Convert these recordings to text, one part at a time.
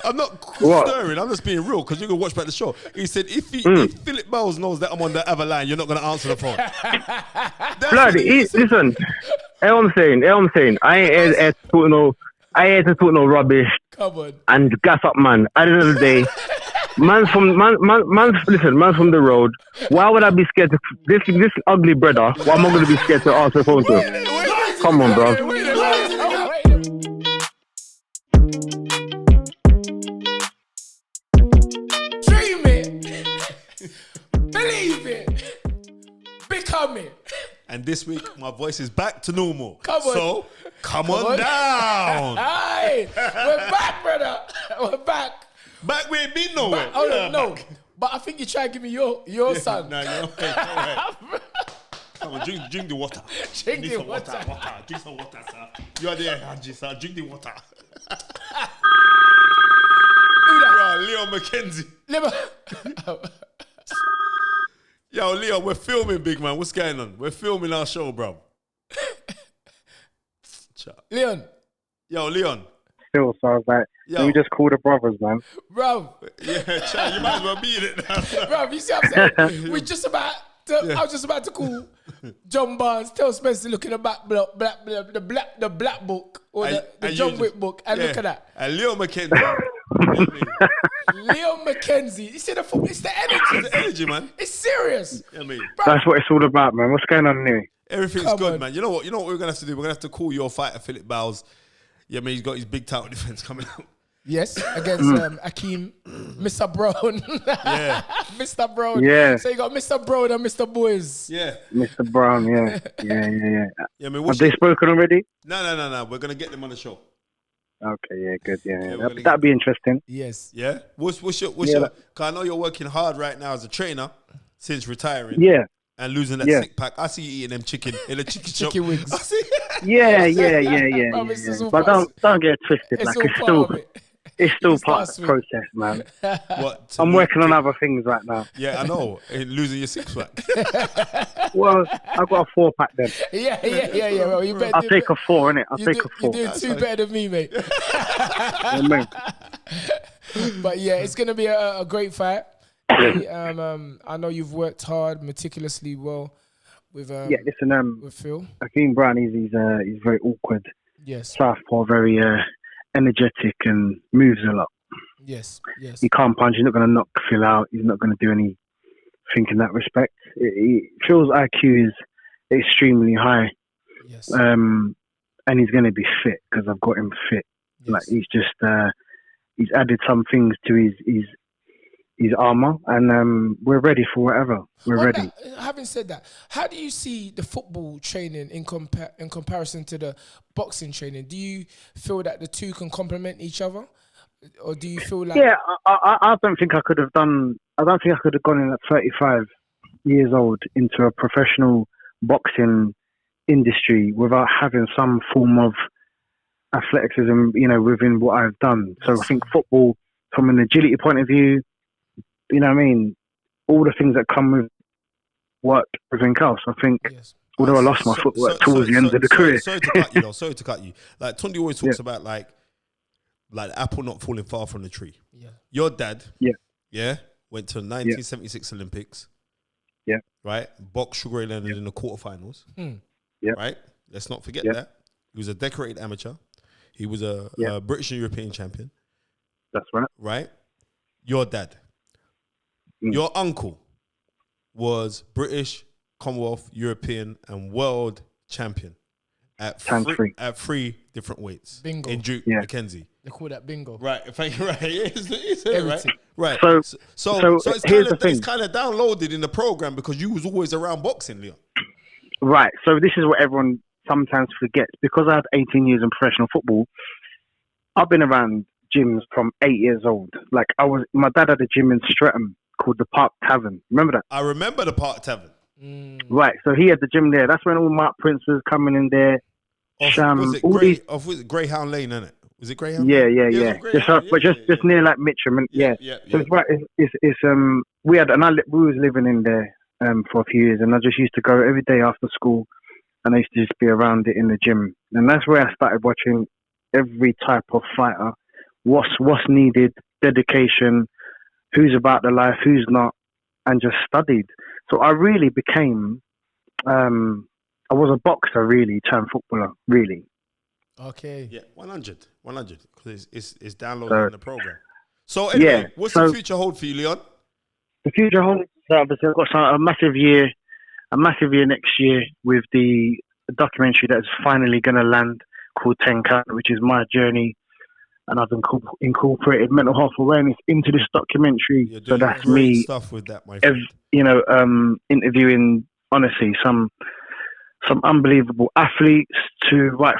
I'm not What? stirring. I'm just being real because you're gonna watch back the show. He said, if Phillip Bowes knows that I'm on the other line, you're not gonna answer the phone. Bloody, listen. Hey, what I'm saying. I ain't here to talk no. I ain't here to talk no rubbish. Come on. And gas up, man. At the end of the day, man's from the road. Why would I be scared to this ugly brother? Why am I going to be scared to answer the phone to him? Come on, bro. Dream it. Believe it. Become it. And this week, my voice is back to normal. Come on. So, come on down. Hey, we're back, brother. We're back. Back where it been nowhere. No. But I think you try to give me your son. No, come on, drink the water. Drink the water. Drink some water, sir. You are there, Haji, sir. Drink the water. Right, Leon McKenzie. Yo, Leon, we're filming, big man. What's going on? We're filming our show, bro. Leon. Yo, Leon. Still, so I was like, let me just call the brothers, man. Bro. Yeah, Chad, you might as well be in it now. Bro, you see what I'm saying? I was just about to call John Barnes, tell Spencer look in the back book, the black book, or the John Wick book, and look at that. And Leon McKenzie. Leon McKenzie. You see the it's the energy. It's the energy, man. It's serious. I mean, that's what it's all about, man. What's going on here? Everything's good, man. You know what we're gonna have to do? We're gonna have to call your fighter, Phillip Bowes. Yeah, I mean, he's got his big title defense coming out. Yes, against Akeem, Mr. Brown. Yeah. Mr. Brown. Yeah. So you got Mr. Brown and Mr. Boys. Yeah. Mr. Brown, yeah. Yeah, I mean, have they spoken already? No. We're going to get them on the show. Okay, yeah, good, yeah. That'd be interesting. Yes. Yeah? What's your... Because I know you're working hard right now as a trainer since retiring. Yeah. And losing that sick pack. I see you eating them chicken in a chicken shop. Chicken wings. I see. Yeah. But don't get it twisted. It's still part of the process, man. What? I'm working on other things right now. Yeah, I know. Losing your six pack. Well, I've got a 4-pack then. Yeah. Well, you better I'll take a 4, innit? I'll take a 4. You're doing 2 better than me, mate. But yeah, it's going to be a great fight. I know you've worked hard, meticulously well with with Phil. Akeem Brown, he's very awkward. Yes. Southpaw, very energetic and moves a lot. Yes. He can't punch. He's not going to knock Phil out. He's not going to do anything in that respect. Phil's IQ is extremely high. Yes. And he's going to be fit because I've got him fit. Yes. Like he's just he's added some things to his armour, and we're ready for whatever. We're ready. Having said that, how do you see the football training in comparison to the boxing training? Do you feel that the two can complement each other, or do you feel like? Yeah, I don't think I could have done. I don't think I could have gone in at 35 years old into a professional boxing industry without having some form of athleticism, within what I've done. So I think football, from an agility point of view, you know what I mean? All the things that come with work, everything else. I think, although I lost my footwork towards the end of the career. Sorry to cut you. Like, Tunde always talks about, like the apple not falling far from the tree. Yeah. Your dad, yeah, went to the 1976 Olympics. Yeah. Right? Boxed Sugar Ray Leonard in the quarterfinals. Yeah. Right? Let's not forget that. He was a decorated amateur. He was a British and European champion. That's right. Right? Your dad. Your uncle was British, Commonwealth, European, and world champion at 3 different weights. Bingo. In Duke McKenzie. They call that bingo. Right. Thank you. Right. It's right. Right. So it's kind of downloaded in the program because you was always around boxing, Leon. Right. So this is what everyone sometimes forgets. Because I had 18 years in professional football, I've been around gyms from 8 years old. Like my dad had a gym in Streatham called the Park Tavern. Remember that? I remember the Park Tavern. Right, so he had the gym there. That's when all Mark Prince was coming in there. Was it Greyhound Lane, innit? Was it Greyhound Lane? Yeah. Just near like Mitcham. And, So it's right. We was living in there for a few years, and I just used to go every day after school, and I used to just be around it in the gym. And that's where I started watching every type of fighter, what's needed, dedication, who's about the life, who's not, and just studied. So I really became, I was a boxer really, turned footballer, really. Okay. Yeah, 100, because it's downloaded in the program. So anyway, what's the future hold for you, Leon? The future holds, obviously, I've got a massive year next year with the documentary that's finally going to land called 10K, which is my journey. And I've incorporated mental health awareness into this documentary. So that's me. Stuff with that, my friend. Interviewing, honestly, some unbelievable athletes right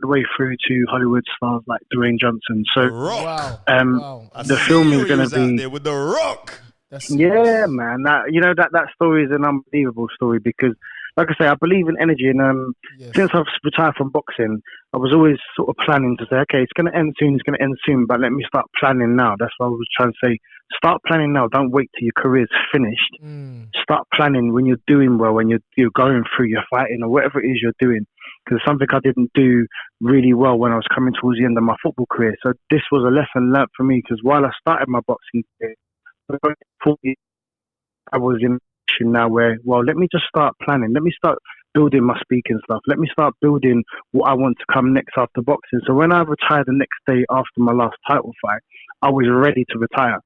the way through to Hollywood stars like Dwayne Johnson. So, Rock. The film is going to be there with the Rock. Man. That story is an unbelievable story because, like I say, I believe in energy, and since I've retired from boxing, I was always sort of planning to say, okay, it's going to end soon, but let me start planning now. That's what I was trying to say. Start planning now. Don't wait till your career's finished. Start planning when you're doing well, when you're going through, you're fighting, or whatever it is you're doing. Because something I didn't do really well when I was coming towards the end of my football career. So this was a lesson learned for me, because while I started my boxing career, I was in a position now where, well, let me just start planning. Let me start building my speaking stuff. Let me start building what I want to come next after boxing. So when I retired the next day after my last title fight, I was ready to retire.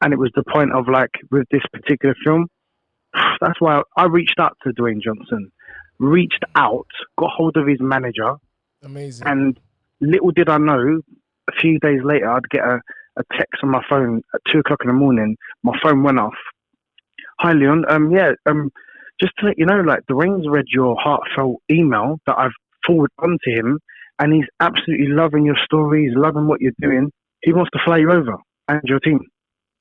And it was the point of, like, with this particular film, that's why I reached out to Dwayne Johnson. Got hold of his manager. Amazing. And little did I know, a few days later, I'd get a text on my phone at 2 o'clock in the morning. My phone went off. Hi, Leon. Just to let you know, like, Dwayne's read your heartfelt email that I've forwarded on to him, and he's absolutely loving your story. He's loving what you're doing. He wants to fly you over and your team.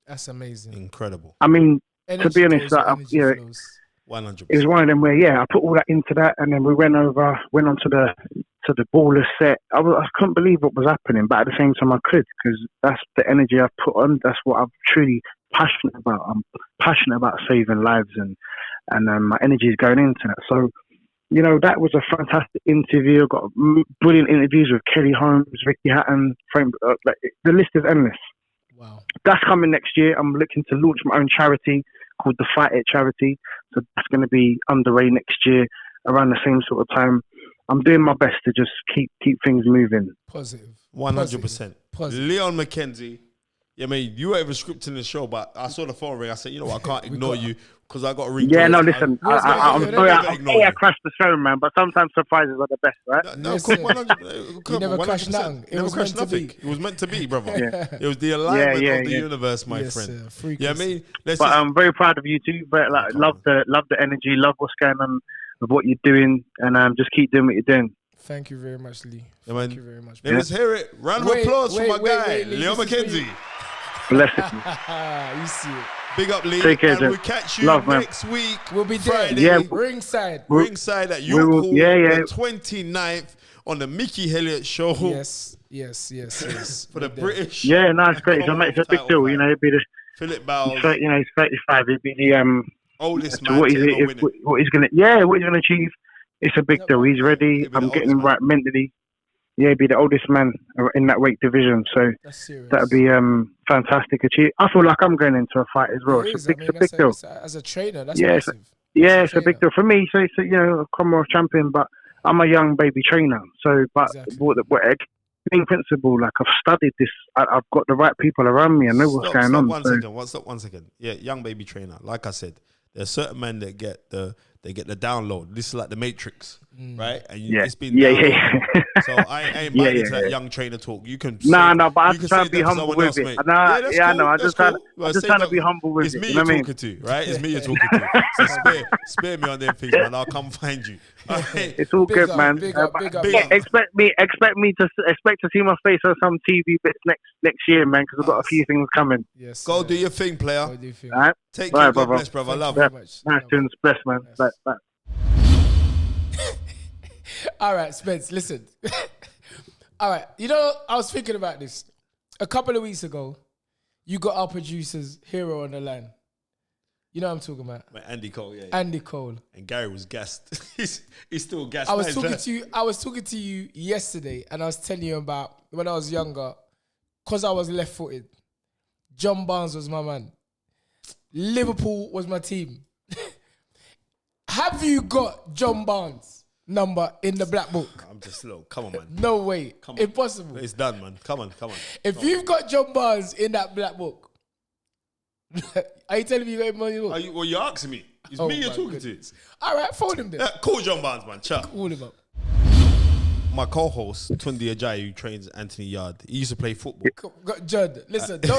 That's amazing. Incredible. I mean, energy to be honest, 100%. It was one of them where, I put all that into that, and then we went on to the baller set. I couldn't believe what was happening, but at the same time I could, because that's the energy I've put on. That's what I'm truly passionate about. I'm passionate about saving lives, and my energy is going into that. So, that was a fantastic interview. I got brilliant interviews with Kelly Holmes, Ricky Hatton, the list is endless. Wow. That's coming next year. I'm looking to launch my own charity called the Fight It Charity. So that's going to be underway next year around the same sort of time. I'm doing my best to just keep things moving. Positive. 100%. Leon McKenzie. Yeah, man, you were even scripting the show, but I saw the phone ring. I said, I can't ignore you because I got to ring. Yeah, no, listen. I'm sorry. I crashed the show, man, but sometimes surprises are the best, right? No, you never crashed nothing. Never crashed nothing. It was meant to be, brother. It was the alignment of the universe, my friend. Yeah, I mean, but I'm very proud of you too. But love the energy, love what's going on with what you're doing, and just keep doing what you're doing. Tk you very much, Lee. Thank you very much. Let's hear it. Round of applause for my guy, Leon McKenzie. Bless it. You see it. Big up, Lee. Take care, and we'll catch you next week. We'll be there. Friday, ringside at York Hall, the 29th on the Mickey Elliott Show. Yes. For the British. Yeah, no, it's great. It's a big deal. It'd be the Phillip Bowes. He's 35. It'd be the oldest man. What he's gonna achieve. It's a big deal. He's ready. I'm getting him right mentally. Yeah, he'd be the oldest man in that weight division. So that'd be fantastic achieve. I feel like I'm going into a fight as well. It's a big deal. As a trainer, that's massive. It's a big deal for me. So it's a commonwealth champion, but I'm a young baby trainer. So, but being principal, like, I've studied this. I've got the right people around me. I know what's going on. One second. Yeah, young baby trainer. Like I said, there's certain men that get the download. This is like the Matrix, right? And it's been So I ain't buying into that young trainer talk. You can but I'm trying to be humble with it. I'm just trying to be humble with it. It's me you're talking to, right? It's me you're talking to. So spare me on them things, man. I'll come find you. Right. It's all good, man. Big up. Expect me to see my face on some TV bits next year, man, because I've got a few things coming. Yes. Go do your thing, player. All right. Take care, God bless, brother. Love you. Nice tunes, bless, man. Bye. All right, Spence, listen. All right, I was thinking about this. A couple of weeks ago, you got our producer's hero on the line. You know what I'm talking about? Andy Cole, yeah. Andy Cole. And Gary was gassed. he's still gassed. I was talking to you yesterday, and I was telling you about when I was younger, because I was left-footed. John Barnes was my man. Liverpool was my team. Have you got John Barnes' number in the black book? I'm just low. Come on, man. No way. Come on. Impossible. It's done, man. Come on. If you've got John Barnes in that black book, are you telling me you got him on your book? Well, you're asking me. It's me you're talking to. All right, phone him then. Call John Barnes, man. Chat. Call him up. My co-host, Tunde Ajayi, who trains Anthony Yard, he used to play football. Judd, listen, no,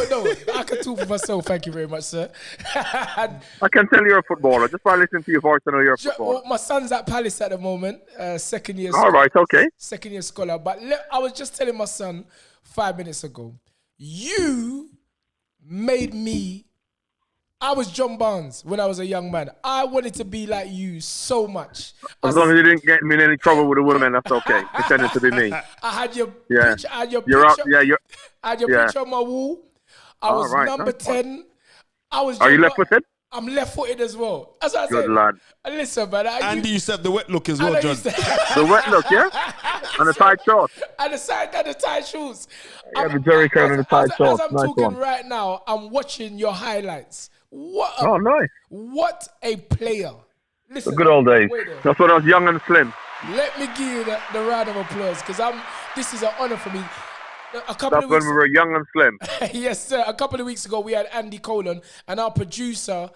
I can talk for myself. Thank you very much, sir. I can tell you're a footballer. Just by listening to your voice, I know you're a footballer. Well, my son's at Palace at the moment, second year. All right, okay. Second year scholar. But I was just telling my son 5 minutes ago, you made me. I was John Barnes when I was a young man. I wanted to be like you so much. As long as you didn't get me in any trouble with a woman, that's okay. Pretending to be me. I had your picture. I had your picture on my wall. I was number 10. Are you left-footed? I'm left-footed as well. As I Good said, lad. Listen, man. Andy used to have the wet look as well, John. The wet look, yeah? And the tight shorts. And the tight shoes. Yeah, the Jerry Curl and the tight shorts. As I'm talking right now, I'm watching your highlights. Nice. What a player. Listen, the good old days. That's when I was young and slim. Let me give you the round of applause because this is an honor for me. That's when we were young and slim. Yes, sir. A couple of weeks ago, we had Andy Colon and our producer,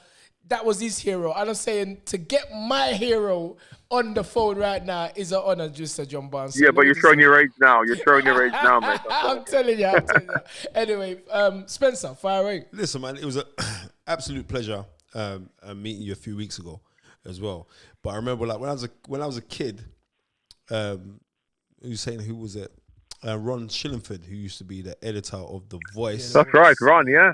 that was his hero. And I'm saying to get my hero on the phone right now is an honor, Mr. John Barnes. So yeah, but you're showing your age now. You're showing your age now, mate. I'm telling you. Anyway, Spencer, fire away. Listen, man, it was an absolute pleasure meeting you a few weeks ago as well. But I remember, like, when I was a kid, who was it? Ron Shillingford, who used to be the editor of The Voice. That's right, Ron, yeah.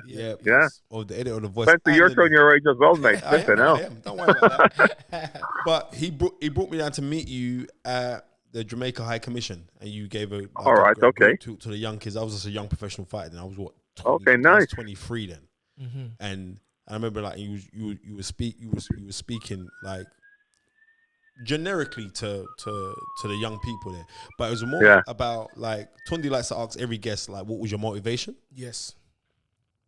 Of the editor of The Voice. Spencer, you're showing your age as well, mate. I am. Don't worry about that. But he brought me down to meet you at the Jamaica High Commission, and you gave a to the young kids. I was just a young professional fighter, and I was 23 then. Mm-hmm. And I remember, like, you were speaking like generically to the young people there, but it was more about, like, Tunde likes to ask every guest, like, what was your motivation? Yes.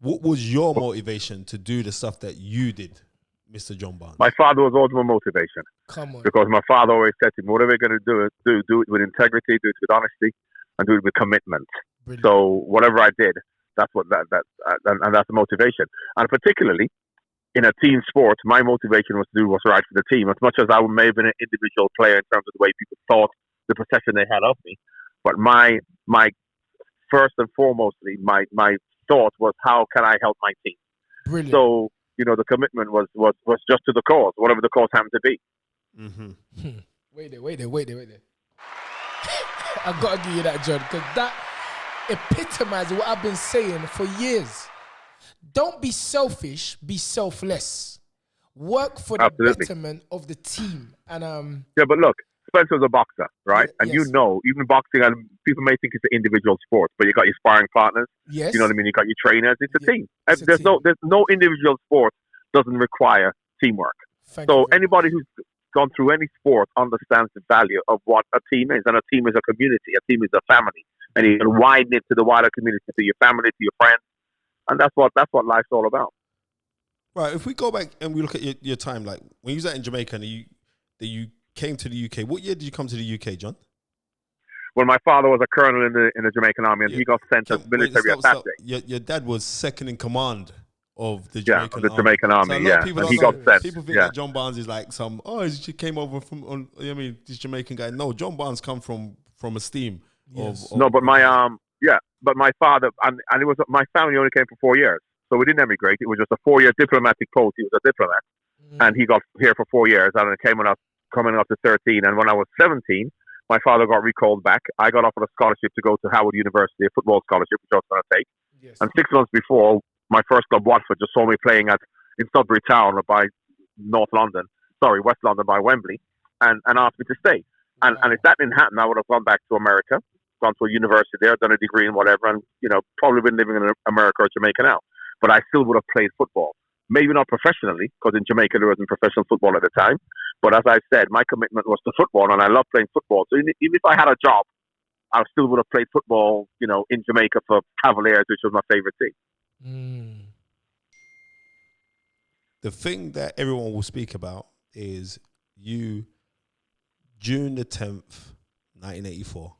What was your motivation to do the stuff that you did, Mr. John Barnes? My father was always my motivation. Come on. Because my father always said to me, whatever you're going to do it with integrity, do it with honesty, and do it with commitment. Brilliant. So whatever I did, that's what and that's the motivation. And particularly in a team sport, my motivation was to do what's right for the team. As much as I may have been an individual player in terms of the way people thought, the perception they had of me, but my first and foremostly, my thought was, how can I help my team? Brilliant. So, the commitment was just to the cause, whatever the cause happened to be. Mm-hmm. Wait there. I've got to give you that, John, because that epitomizes what I've been saying for years. Don't be selfish, be selfless. Work for the betterment of the team. And but look, Spencer's a boxer, right? And even boxing, and people may think it's an individual sport, but you got your sparring partners. Yes. You know what I mean? You got your trainers. It's a team. There's no individual sport doesn't require teamwork. Anybody who's gone through any sport understands the value of what a team is, and a team is a community. A team is a family, and you can widen it to the wider community, to your family, to your friends. And that's what life's all about. Right. If we go back and we look at your time, like when you was out in Jamaica and you came to the UK, what year did you come to the UK, John? Well, my father was a colonel in the Jamaican army, and he got sent as military attaché. Your dad was second in command of the Jamaican army. So and he got sent. People think that John Barnes is like he came over from this Jamaican guy. No, John Barnes come from a steam. Yes. But my father, and it was, my family only came for 4 years. So we didn't emigrate. It was just a 4-year diplomatic post. He was a diplomat. Mm-hmm. And he got here for 4 years. And it came coming up to 13. And when I was 17, my father got recalled back. I got offered a scholarship to go to Howard University, a football scholarship, which I was going to take. Yes. And 6 months before, my first club, Watford, just saw me playing in Sudbury Town by West London by Wembley, and asked me to stay. And if that didn't happen, I would have gone back to America, gone to a university there, done a degree in whatever, and probably been living in America or Jamaica now. But I still would have played football. Maybe not professionally, because in Jamaica there wasn't professional football at the time. But as I said, my commitment was to football, and I love playing football. So even if I had a job, I still would have played football, in Jamaica for Cavaliers, which was my favorite team. The thing that everyone will speak about is you, June the 10th, 1984,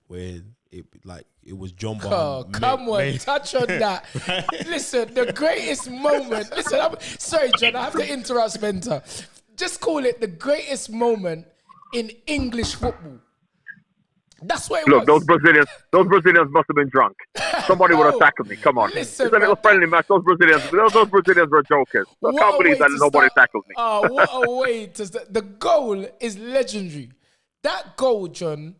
when it was John Barnes. Oh, come on, touch on that. Listen, the greatest moment. Listen, I'm sorry, John, I have to interrupt Spencer. Just call it the greatest moment in English football. That's what it was. Look, those Brazilians must have been drunk. Somebody would have tackled me. Come on. Listen, it's a little friendly match. Those Brazilians were jokers. I can't believe that nobody tackled me. Oh, what a way to start. The goal is legendary. That goal, John,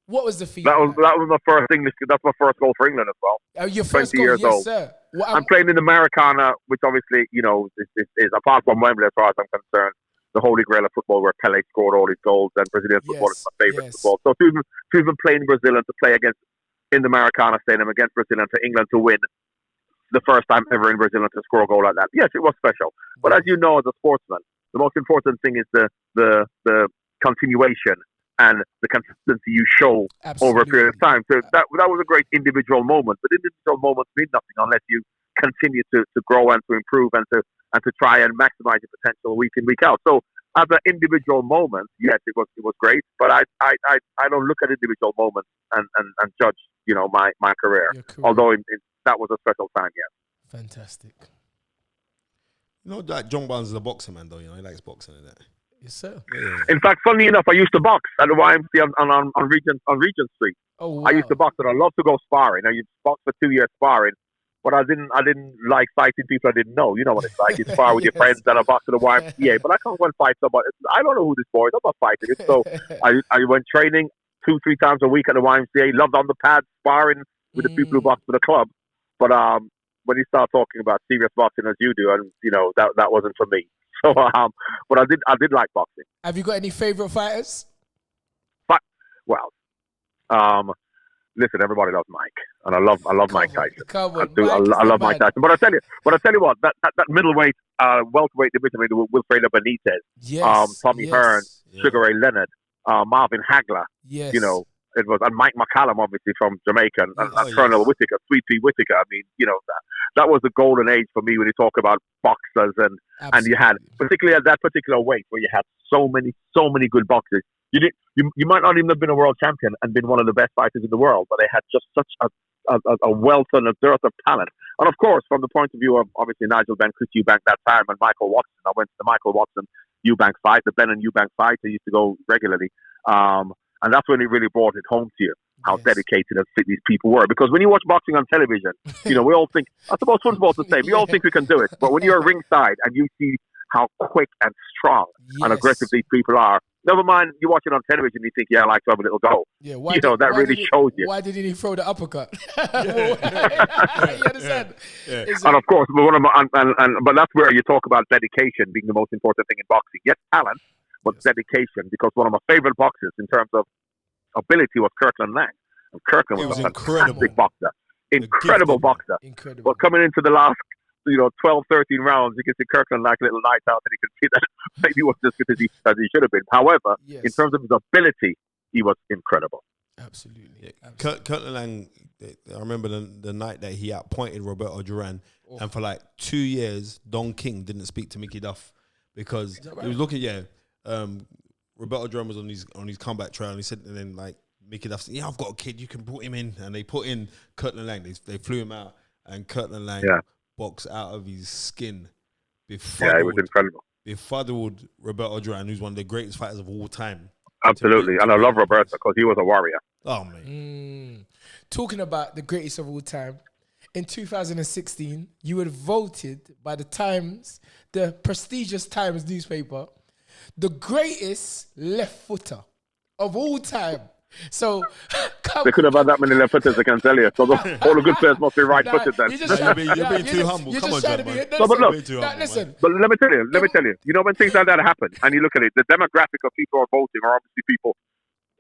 what was the feeling? That was my first English. That's my first goal for England as well. Your first 20 goal, years yes, old. sir. I'm playing in the Maracana, which obviously, is apart from Wembley as far as I'm concerned, the holy grail of football where Pelé scored all his goals, and Brazilian football is my favorite football. So to even play in Brazil and to play in the Maracana Stadium against Brazil and for England to win the first time ever in Brazil and to score a goal like that, yes, it was special. But as you know, as a sportsman, the most important thing is the continuation and the consistency you show over a period of time. So that was a great individual moment, but individual moments mean nothing unless you continue to grow and to improve and to try and maximize your potential week in, week out. So as an individual moment, yes, it was great, but I don't look at individual moments and judge, my career. Although that was a special time, yeah. Fantastic. That John Barnes is a boxer, man, though. He likes boxing, isn't it? Yes, sir. Yeah. In fact, funnily enough, I used to box at the YMCA on Regent Street. Oh, wow. I used to box, and I love to go sparring. I used to box for 2 years sparring. But I didn't like fighting people I didn't know. You know what it's like. You spar with your friends and I box at the YMCA. But I can't go and fight somebody. I don't know who this boy is. I'm not fighting him. So I went training 2-3 times a week at the YMCA. Loved on the pads, sparring with the people who box for the club. But when you start talking about serious boxing as you do, and that wasn't for me. So but I did like boxing. Have you got any favorite fighters? Listen, everybody loves Mike, and I love Mike Tyson. I love Mike Tyson. But I tell you what, that middleweight, welterweight division with Wilfredo Benitez, Tommy Hearn, Sugar Ray Leonard, Marvin Hagler. Yes. It was, and Mike McCallum, obviously from Jamaica, and Colonel Whittaker, Sweet Pea Whittaker. I mean, that was the golden age for me when you talk about boxers, and you had, particularly at that particular weight, where you had so many good boxers. You might not even have been a world champion and been one of the best fighters in the world, but they had just such a wealth and a dearth of talent. And of course, from the point of view of obviously Nigel Benn, Chris Eubank that time, and Michael Watson, I went to the Michael Watson Eubank fight, the Ben and Eubank fight. I used to go regularly, and that's when it really brought it home to you how dedicated and fit these people were. Because when you watch boxing on television, we all think, I suppose football's the same. We all think we can do it, but when you're ringside and you see how quick and strong and aggressive these people are. Never mind, you watch it on television, you think, I like to have a little go. Yeah, that really shows you. Why didn't he throw the uppercut? You understand? Yeah. And of course, but that's where you talk about dedication being the most important thing in boxing. Yes, talent, but dedication. Because one of my favorite boxers in terms of ability was Kirkland Lang. And Kirkland was a fantastic boxer. Incredible boxer. Incredible. But coming into the last 12, 13 rounds, you can see Kirkland like a little night out, and you can see that maybe he was just good as he should have been. However, in terms of his ability, he was incredible. Absolutely. Kirkland Lang, I remember the night that he appointed Roberto Duran, and for like 2 years, Don King didn't speak to Mickey Duff because he was looking, Roberto Duran was on his comeback trail, and he said, and then like Mickey Duff said, I've got a kid, you can put him in. And they put in Kirkland Lang. They flew him out, and Kirkland Lang boxed out of his skin. It was incredible. Befuddled Roberto Duran, who's one of the greatest fighters of all time. Absolutely. And I love Roberto because he was a warrior. Oh, man. Talking about the greatest of all time, in 2016, you were voted by the Times, the prestigious Times newspaper, the greatest left footer of all time. So they could have had that many left footers, I can tell you. So all the good players must be right footed then. You're being too humble. Come on, John, man. But let me tell you. When things like that happen, and you look at it, the demographic of people who are voting are obviously people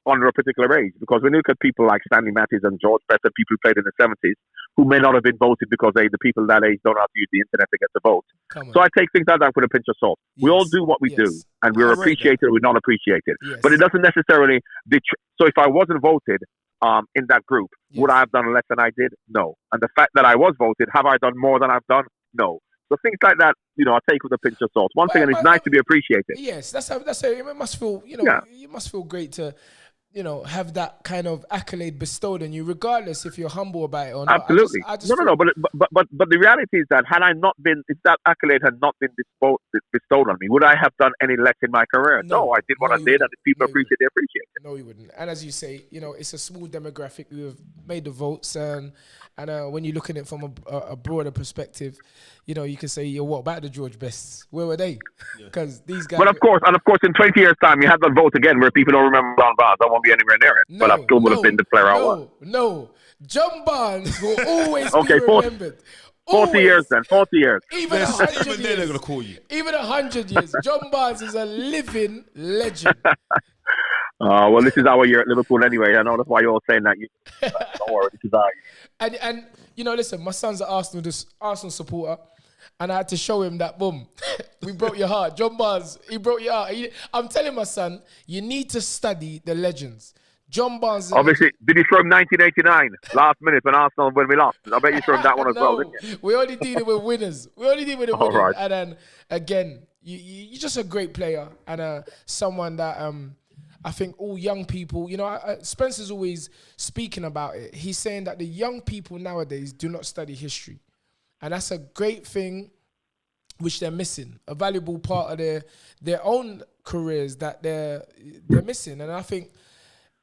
under a particular age. Because when you look at people like Stanley Matthews and George Best, people who played in the 70s, who may not have been voted because the people that age don't have to use the internet to get to vote. So I take things like that with a pinch of salt. We all do what we do, and we're appreciated or we're not appreciated. But it doesn't necessarily... So if I wasn't voted, in that group. Yes. Would I have done less than I did? No. And the fact that I was voted, have I done more than I've done? No. So things like that, I take with a pinch of salt. Once again, it's nice to be appreciated. Yes, that's how it must feel. You must feel great to, have that kind of accolade bestowed on you, regardless if you're humble about it or not. Absolutely. No. But the reality is that if that accolade had not been bestowed on me, would I have done any less in my career? No, I did what I did, and if people appreciate it. No, you wouldn't. And as you say, it's a small demographic who have made the votes, and when you're looking at it from a broader perspective, you can say, what about the George Bests? Where were they? Because these guys. But of course, in 20 years' time, you have that vote again where people don't remember John Barnes. I won't be anywhere near it. But I still would have been the player I was. No. John Barnes will always be remembered. 40 years then. 40 years. Even 100 years. Even then they're going to call you. Even 100 years. John Barnes is a living legend. Well, this is our year at Liverpool anyway. I know that's why you're all saying that. Don't worry, this is our year. And listen, my son's an Arsenal supporter. And I had to show him that, boom, we broke your heart. John Barnes, he broke your heart. I'm telling my son, you need to study the legends. John Barnes. Obviously, did you show him 1989, last minute when we lost? I bet you showed him that one as well, didn't you? We only did it with winners. Right. And then, again, you're just a great player and someone that I think all young people, Spencer's always speaking about it. He's saying that the young people nowadays do not study history. And that's a great thing which they're missing, a valuable part of their own careers that they're missing. And I think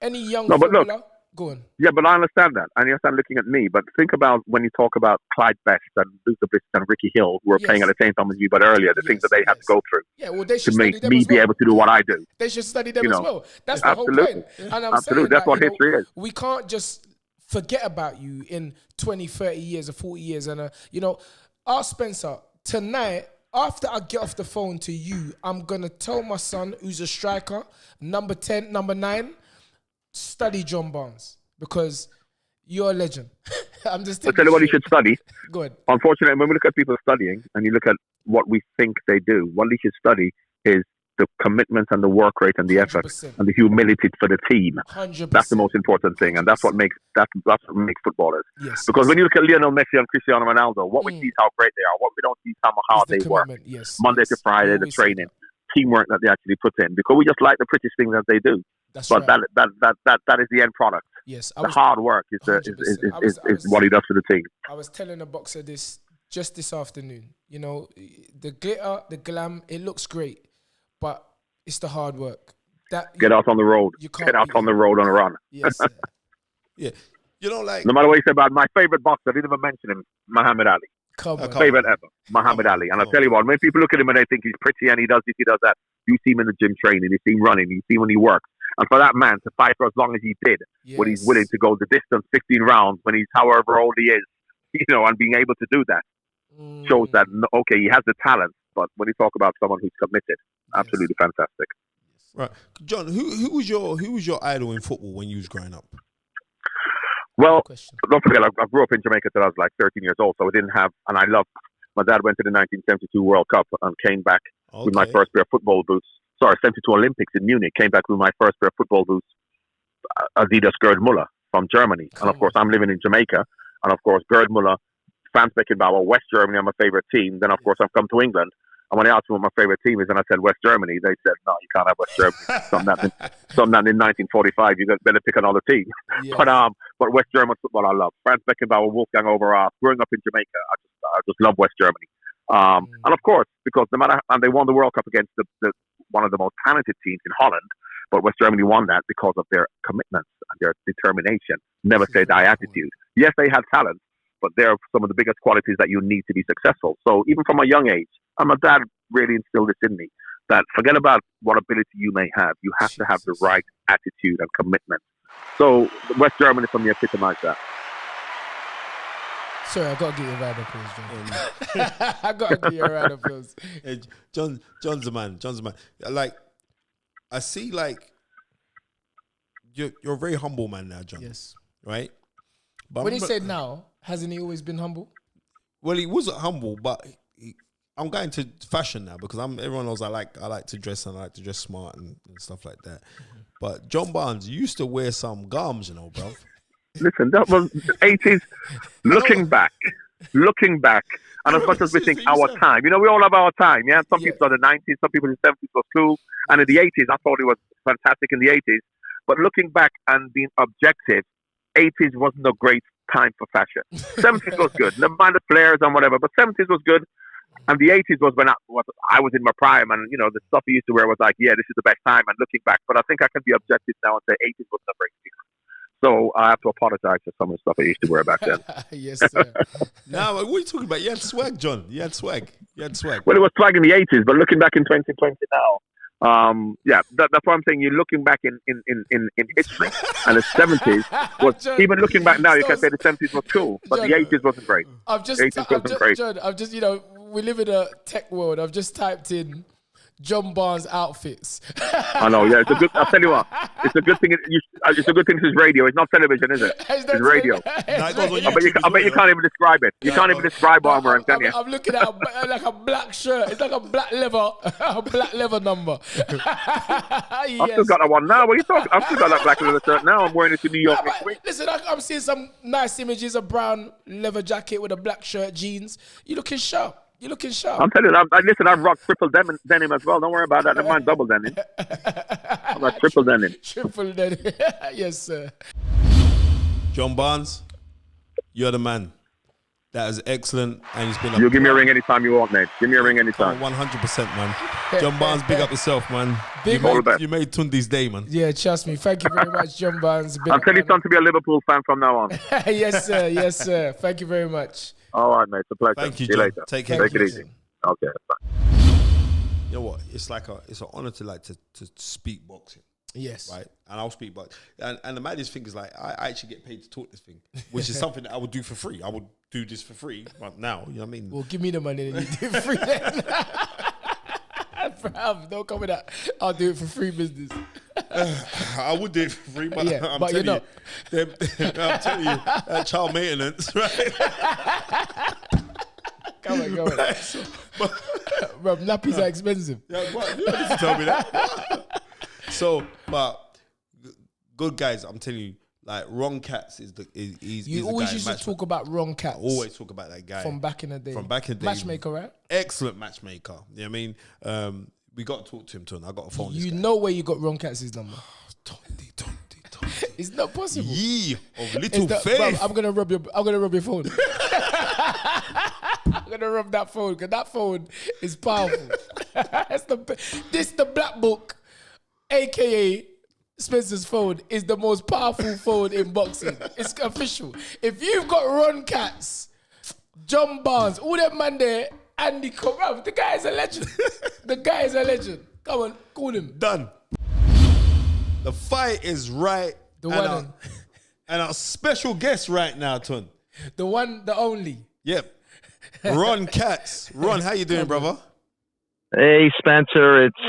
any young footballer, go on. Yeah, but I understand that. I understand looking at me. But think about when you talk about Clyde Best and Luther Bliss and Ricky Hill, who were playing at the same time as you, but earlier, the things that they had to go through they should to make me be able to do what I do. They should study them as well. That's the whole point. And I'm saying that's what history is. We can't just forget about you in 20, 30 years or 40 years. And, ask Spencer, tonight, after I get off the phone to you, I'm going to tell my son, who's a striker, number 10, number 9, study John Barnes because you're a legend. I'm just I'll tell you what he should study. Go ahead. Unfortunately, when we look at people studying and you look at what we think they do, what he should study is the commitment and the work rate and the 100%. Effort and the humility for the team. 100%. That's the most important thing, and that's what makes footballers. Yes. Because when you look at Lionel Messi and Cristiano Ronaldo, what we see is how great they are. What we don't see is how hard they work. Yes. Monday to Friday, the training, teamwork that they actually put in. Because we just like the prettiest things that they do. That's but right. that is the end product. Yes. The hard work is what he does for the team. I was telling a boxer this just this afternoon. The glitter, the glam, it looks great. But it's the hard work. Get out on the road. Get out on the road on a run. Yes. Yeah. No matter what you say about my favorite boxer, I didn't even mention him, Muhammad Ali. Favorite ever, Muhammad Ali. And I'll tell you what, when people look at him and they think he's pretty and he does this, he does that, you see him in the gym training, you see him running, you see when he works. And for that man to fight for as long as he did, when he's willing to go the distance, 15 rounds, when he's however old he is, and being able to do that, shows that, he has the talent. But when you talk about someone who's committed, absolutely fantastic. Right, John. Who was your idol in football when you was growing up? Well, don't forget, I grew up in Jamaica till I was like 13 years old, so I didn't have, and I loved. My dad went to the 1972 World Cup and came back with my first pair of football boots. Sorry, 72 Olympics in Munich. Came back with my first pair of football boots, Adidas Gerd Muller from Germany, and of course I'm living in Jamaica, and of course Gerd Muller. Franz Beckenbauer, West Germany are my favorite team. Then, of course, I've come to England. And when they asked me what my favorite team is, and I said West Germany, they said, no, you can't have West Germany. Some that in 1945, you better pick another team. Yeah. But West German football I love. Franz Beckenbauer, Wolfgang Overath. Growing up in Jamaica, I just love West Germany. And, of course, because and they won the World Cup against the one of the most talented teams in Holland, but West Germany won that because of their commitment and their determination. Never say die attitude. Yes, they had talent, but they're some of the biggest qualities that you need to be successful. So even from a young age, and my dad really instilled this in me, that forget about what ability you may have. You have to have the right attitude and commitment. So West Germany for me epitomized that. Sorry, I got to get you a round of applause, John. I got to get you a round of applause. Hey, John's a man. Like, I see, like, you're a very humble man now, John. Yes. Right? But when he said now, hasn't he always been humble? Well, he wasn't humble, but I'm going to fashion now because everyone knows I like to dress and I like to dress smart and stuff like that. Mm-hmm. But John Barnes used to wear some garms, bro. Listen, that was the 80s. Looking back, and as much as we think our time, we all have our time, yeah? Some people thought the 90s, some people in the 70s was cool. And in the 80s, I thought it was fantastic in the 80s. But looking back and being objective, 80s wasn't a great time for fashion. 70s was good. Never mind the flares and whatever, but 70s was good. And the 80s was when I was in my prime, and the stuff I used to wear was like, yeah, this is the best time. And looking back, but I think I can be objective now and say 80s was a great season. So I have to apologize for some of the stuff I used to wear back then. Yes, sir. Now, what are you talking about? You had swag, John. You had swag. Well, it was swag in the 80s, but looking back in 2020 now, that's why I'm saying you're looking back in history, and the 70s was John, even looking back now. You can say the 70s was cool, but John, the 80s wasn't great. John, we live in a tech world. I've just typed in John Barnes outfits. I know, yeah. It's a good. I'll tell you what. It's a good thing. It's a good thing. This is radio. It's not television, is it? It's radio. I bet you can't even describe it. You can't even describe what I'm wearing, can you? I'm looking at like a black shirt. It's like a black leather number. Yes. I've still got that one now. What are you talking? I've still got that black leather shirt now. I'm wearing it to New York next week. Listen, I'm seeing some nice images. A brown leather jacket with a black shirt, jeans. You're looking sharp. I'm telling you, I've rocked triple denim as well. Don't worry about that. Never mind double denim. I've got triple denim. Triple denim. Yes, sir. John Barnes, you're the man. That is excellent. And it's been you give me a ring anytime you want, mate. Give me a ring anytime. 100%, man. John Barnes, big up yourself, man. You made Tunde's day, man. Yeah, trust me. Thank you very much, John Barnes. I'll tell your son to be a Liverpool fan from now on. Yes, sir. Yes, sir. Thank you very much. All right, mate. It's a pleasure. Thank you, See you later. Take care. Take it easy. Okay. Bye. You know what? It's an honor to speak boxing. Yes. Right? And I'll speak boxing. And the maddest thing is I actually get paid to talk this thing, which is something that I would do for free. I would do this for free right now. You know what I mean? Well, give me the money and you do it free then. Don't come with that. I'll do it for free business. I would do it for free, but yeah, I'm telling you, child maintenance, right? Come on. Bro, nappies are expensive. Yeah, you don't need to tell me that. So, but good guys, I'm telling you, like Ron Katz is you always used to talk about Ron Katz. I always talk about that guy from back in the day. Matchmaker, right? Excellent matchmaker. You know what I mean? We got to talk to him, Tunde. I got a phone. You know where you got Ron Katz's number? Tunde. It's not possible. Ye of little faith. Bro, I'm gonna rub your phone. I'm gonna rub that phone because that phone is powerful. This the Black Book, aka Spencer's phone, is the most powerful phone in boxing. It's official. If you've got Ron Katz, John Barnes, all them man there, Andy Corral, the guy is a legend. Come on, call him. Done. The fight is right. And our special guest right now, Tunde. The one, the only. Yep. Ron Katz. Ron, how you doing, brother? Hey, Spencer. It's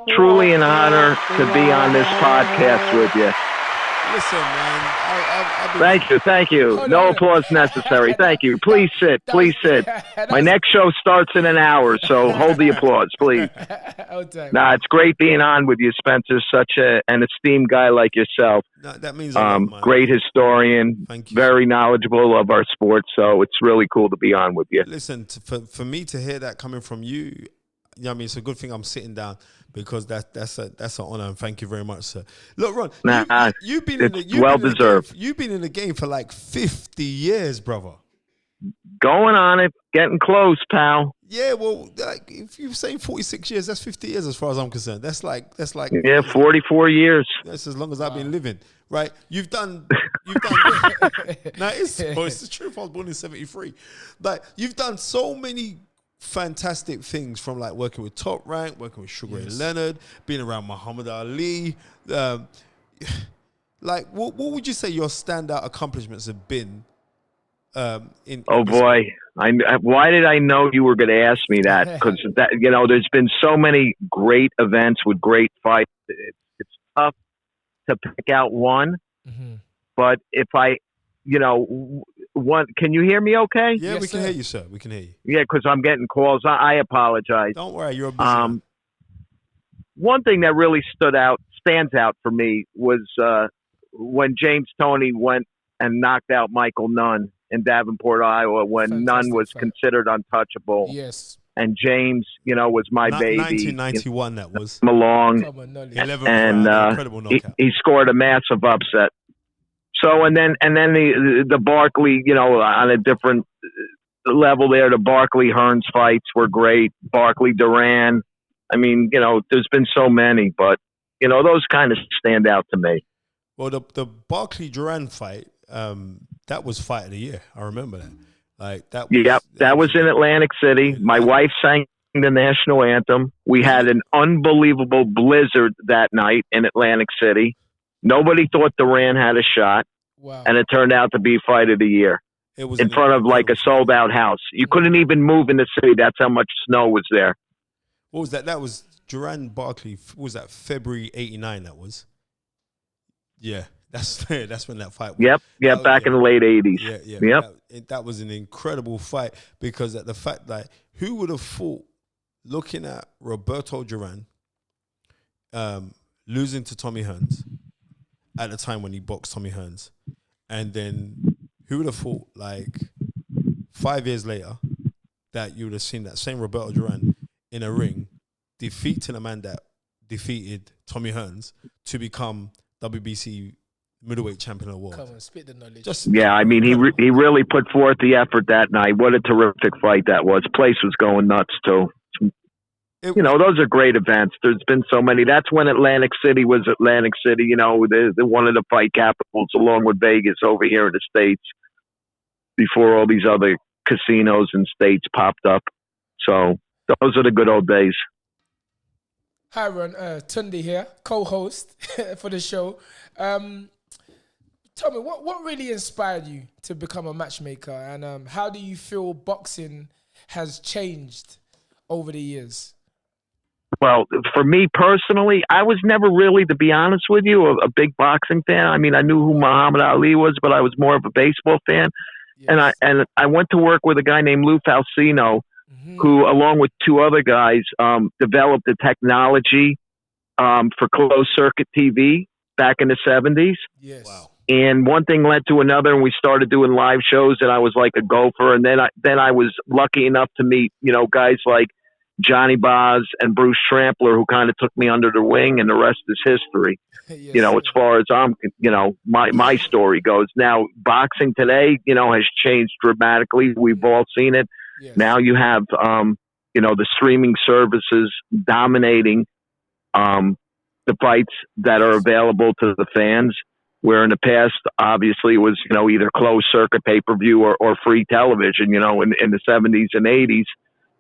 truly an honor to be on this podcast with you. Listen, man. Thank you. No applause necessary. Thank you. Please sit. My next show starts in an hour, so hold the applause, please. Nah, it's great being on with you, Spencer. Such an esteemed guy like yourself. No, that means a lot, man. Great historian. Thank you. Very knowledgeable of our sport, so it's really cool to be on with you. Listen, for me to hear that coming from you, you know what I mean, it's a good thing I'm sitting down because that's an honor, and thank you very much, sir. Look, Ron, you've been in the game for like 50 years, brother. Going on it, getting close, pal. Yeah, well, like, if you're saying 46 years, that's 50 years as far as I'm concerned. That's like 44 years. That's as long as I've been living, right? You've done. Now it's the truth. I was born in '73, but you've done so many fantastic things, from like working with Top Rank, working with Sugar Ray Leonard, being around Muhammad Ali. Like, what would you say your standout accomplishments have been? Boy, why did I know you were going to ask me that? Because there's been so many great events with great fights. It's tough to pick out one, but if I, one, can you hear me okay? Yeah, we can hear you, sir. We can hear you. Yeah, because I'm getting calls. I apologize. Don't worry, you're a busy man. One thing that really stands out for me was when James Toney went and knocked out Michael Nunn in Davenport, Iowa, when Nunn was considered untouchable. Yes. And James, was my baby. 1991, that was. Along, and incredible knockout. He scored a massive upset. So and then the Barkley, on a different level there, the Barkley Hearns fights were great. Barkley Duran. I mean, there's been so many, but those kind of stand out to me. Well, the Barkley Duran fight, that was fight of the year. I remember that. That was in Atlantic City. My wife sang the national anthem. We had an unbelievable blizzard that night in Atlantic City. Nobody thought Duran had a shot. Wow. And it turned out to be fight of the year. It was in front of like a sold out house. You couldn't even move in the city. That's how much snow was there. What was that? That was Duran Barkley. What was that? February '89. That was. Yeah, that's when that fight was. Yep, back in the late '80s. Yeah. Yep. That was an incredible fight because at the fact that who would have thought, looking at Roberto Duran, losing to Tommy Hearns at the time when he boxed Tommy Hearns, and then who would have thought 5 years later that you would have seen that same Roberto Duran in a ring defeating a man that defeated Tommy Hearns to become WBC middleweight champion of the world. Come on, spit the knowledge. I mean, he really put forth the effort that night. What a terrific fight that was. Place was going nuts too. Those are great events. There's been so many. That's when Atlantic City was Atlantic City. The one of the fight capitals, along with Vegas over here in the States. Before all these other casinos and states popped up, so those are the good old days. Hi, Ron. Tunde here, co-host for the show. Tell me, what really inspired you to become a matchmaker, and how do you feel boxing has changed over the years? Well, for me personally, I was never really, to be honest with you, a big boxing fan. I mean, I knew who Muhammad Ali was, but I was more of a baseball fan. Yes. And I went to work with a guy named Lou Falsino, who, along with two other guys, developed the technology for closed circuit TV back in the 70s. Yes. Wow. And one thing led to another, and we started doing live shows, and I was like a gopher. And then I was lucky enough to meet, guys like Johnny Boz and Bruce Trampler, who kind of took me under their wing, and the rest is history. Yes, as far as my story goes. Now, boxing today, has changed dramatically. We've all seen it. Yes. Now you have, the streaming services dominating the fights that are available to the fans, where in the past, obviously, it was, either closed circuit pay-per-view or free television, in the 70s and 80s.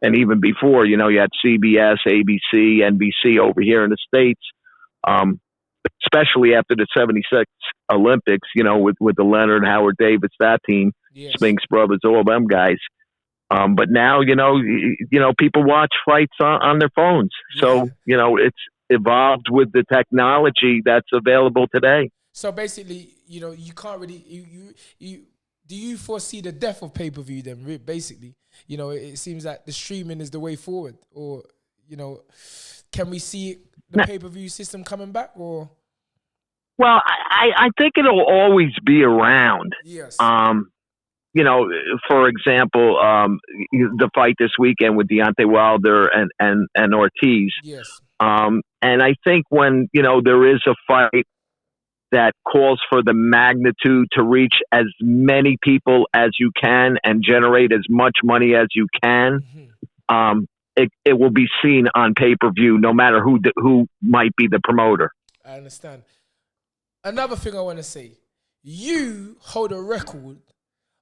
And even before, you had CBS, ABC, NBC over here in the States, especially after the 76 Olympics, with the Leonard, Howard Davis, that team, yes. Spinks brothers, all them guys. But now, people watch fights on their phones. So, it's evolved with the technology that's available today. So basically, you can't really, do you foresee the death of pay-per-view then, basically? It seems like the streaming is the way forward, or, can we see the pay-per-view system coming back, or? Well, I think it'll always be around. Yes. For example, the fight this weekend with Deontay Wilder and Ortiz. Yes. And I think when, there is a fight that calls for the magnitude to reach as many people as you can and generate as much money as you can, it will be seen on pay-per-view, no matter who might be the promoter. I understand. Another thing I want to say, you hold a record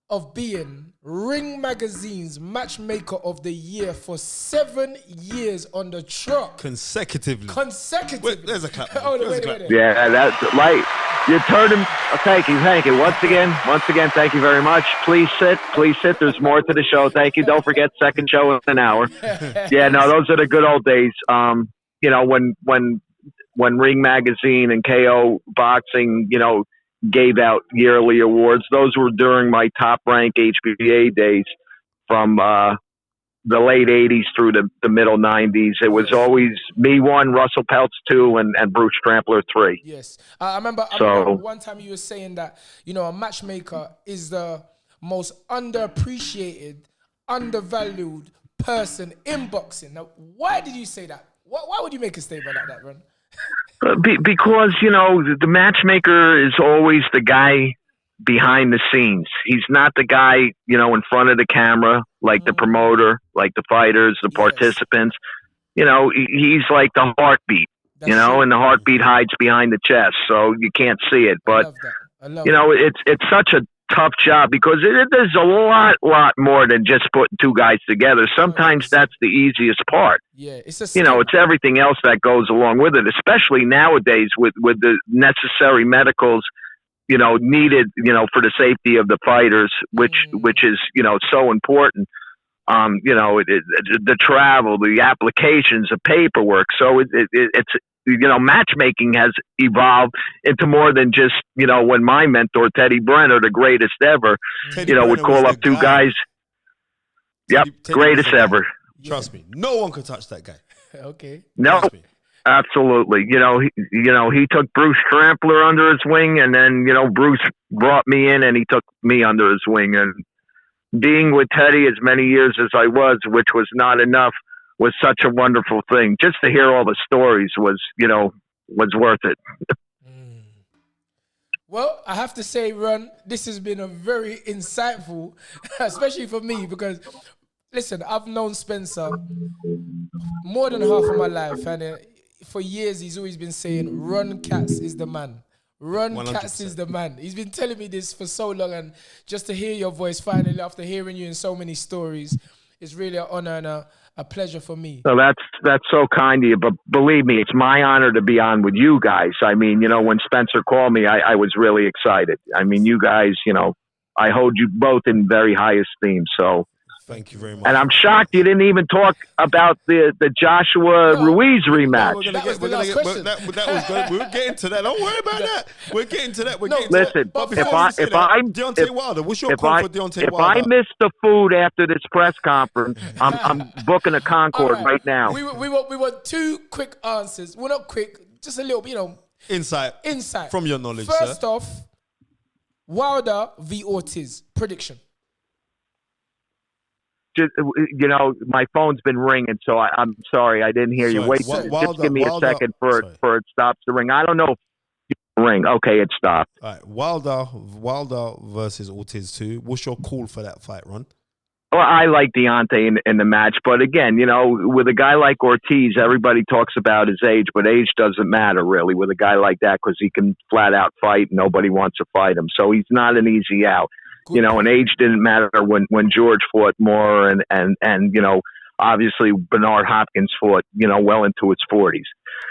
of being Ring Magazine's Matchmaker of the Year for 7 years on the trot. Consecutively. Wait, there's a clap. Wait. Yeah, that's like, you turned him. Thank you. Once again, thank you very much. Please sit. There's more to the show. Thank you. Don't forget, second show in an hour. Yeah, no, those are the good old days. When Ring Magazine and KO Boxing, gave out yearly awards. Those were during my top rank HBA days from the late 80s through the middle 90s. It was always me 1, Russell Peltz 2, and Bruce Trampler 3. Yes. I remember one time you were saying that, a matchmaker is the most underappreciated, undervalued person in boxing. Now, why did you say that? Why would you make a statement like that, Ron? Because, the matchmaker is always the guy behind the scenes. He's not the guy, in front of the camera, like the promoter, like the fighters, the participants. He's like the heartbeat, and the heartbeat hides behind the chest, so you can't see it. But, I love that. It's such a tough job because there's a lot more than just putting two guys together. Sometimes that's the easiest part. Yeah, it's it's everything else that goes along with it, especially nowadays with the necessary medicals, needed, for the safety of the fighters, which is, so important. The travel, the applications, the paperwork. So it's matchmaking has evolved into more than just, when my mentor, Teddy Brenner, the greatest ever, would call up two guys. Teddy greatest ever. Trust me. No one could touch that guy. Okay. No, absolutely. He took Bruce Trampler under his wing, and then, Bruce brought me in and he took me under his wing. And being with Teddy as many years as I was, which was not enough, was such a wonderful thing. Just to hear all the stories was worth it. Well, I have to say, Ron, this has been a very insightful, especially for me, because, listen, I've known Spencer more than half of my life, and for years he's always been saying, Ron Katz is the man. Ron 100%. Katz is the man. He's been telling me this for so long, and just to hear your voice finally after hearing you in so many stories is really an honor and a pleasure for me. So that's so kind of you, but believe me, it's my honor to be on with you guys. I mean, when Spencer called me, I was really excited. I mean, you guys, I hold you both in very high esteem. So thank you very much. And I'm shocked you didn't even talk about the Joshua Ruiz rematch. That was good. We're getting to that. Don't worry about that. We're getting to that. Listen, Deontay Wilder, what's your call for Deontay Wilder? If I miss the food after this press conference, I'm booking a Concord right now. We want 2 quick answers. Well, not quick, just a little, Insight from your knowledge, First off, Wilder v. Ortiz prediction. Just, my phone's been ringing, so I'm sorry I didn't hear you. Wait, just give me a second for it stops to ring. I don't know if it ring. Okay, it stopped. All right, Wilder versus Ortiz 2. What's your call for that fight, Ron? Well, I like Deontay in the match, but again, with a guy like Ortiz, everybody talks about his age, but age doesn't matter really with a guy like that because he can flat out fight. And nobody wants to fight him, so he's not an easy out. And age didn't matter when George fought more and obviously Bernard Hopkins fought, well into his 40s.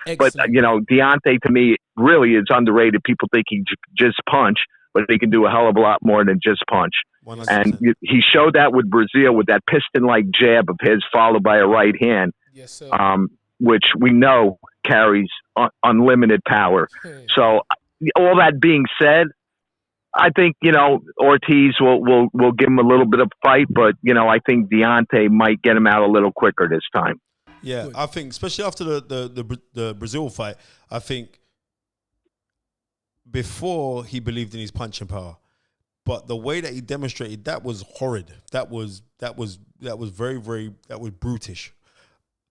Excellent. But, Deontay to me really is underrated. People think he just punch, but he can do a hell of a lot more than just punch. 100%. And he showed that with Brazil with that piston-like jab of his followed by a right hand, yes, sir. Which we know carries unlimited power. Hey. So all that being said, I think, Ortiz will give him a little bit of fight, but, I think Deontay might get him out a little quicker this time. Yeah, good. I think, especially after the Brazil fight, I think before he believed in his punching power, but the way that he demonstrated, that was horrid. That was very, very, that was brutish.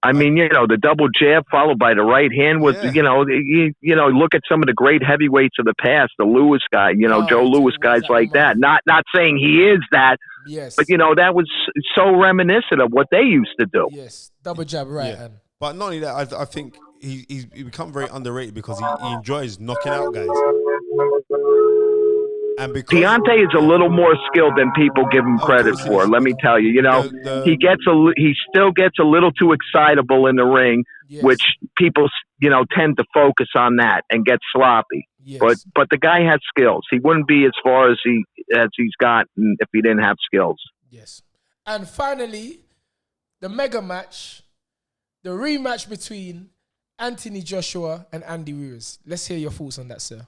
I mean, the double jab followed by the right hand was, look at some of the great heavyweights of the past, the Lewis guy, Joe Louis, guys like that. Not saying he is that, yes, but that was so reminiscent of what they used to do. Yes, double jab, right. Yeah. But not only that, I think he's become very underrated because he enjoys knocking out guys. And Deontay is a little more skilled than people give him credit for. Let me tell you, he still gets a little too excitable in the ring, yes, which people, tend to focus on that and get sloppy. Yes. But the guy has skills. He wouldn't be as far as he's gotten if he didn't have skills. Yes. And finally, the mega match, the rematch between Anthony Joshua and Andy Ruiz. Let's hear your thoughts on that, sir.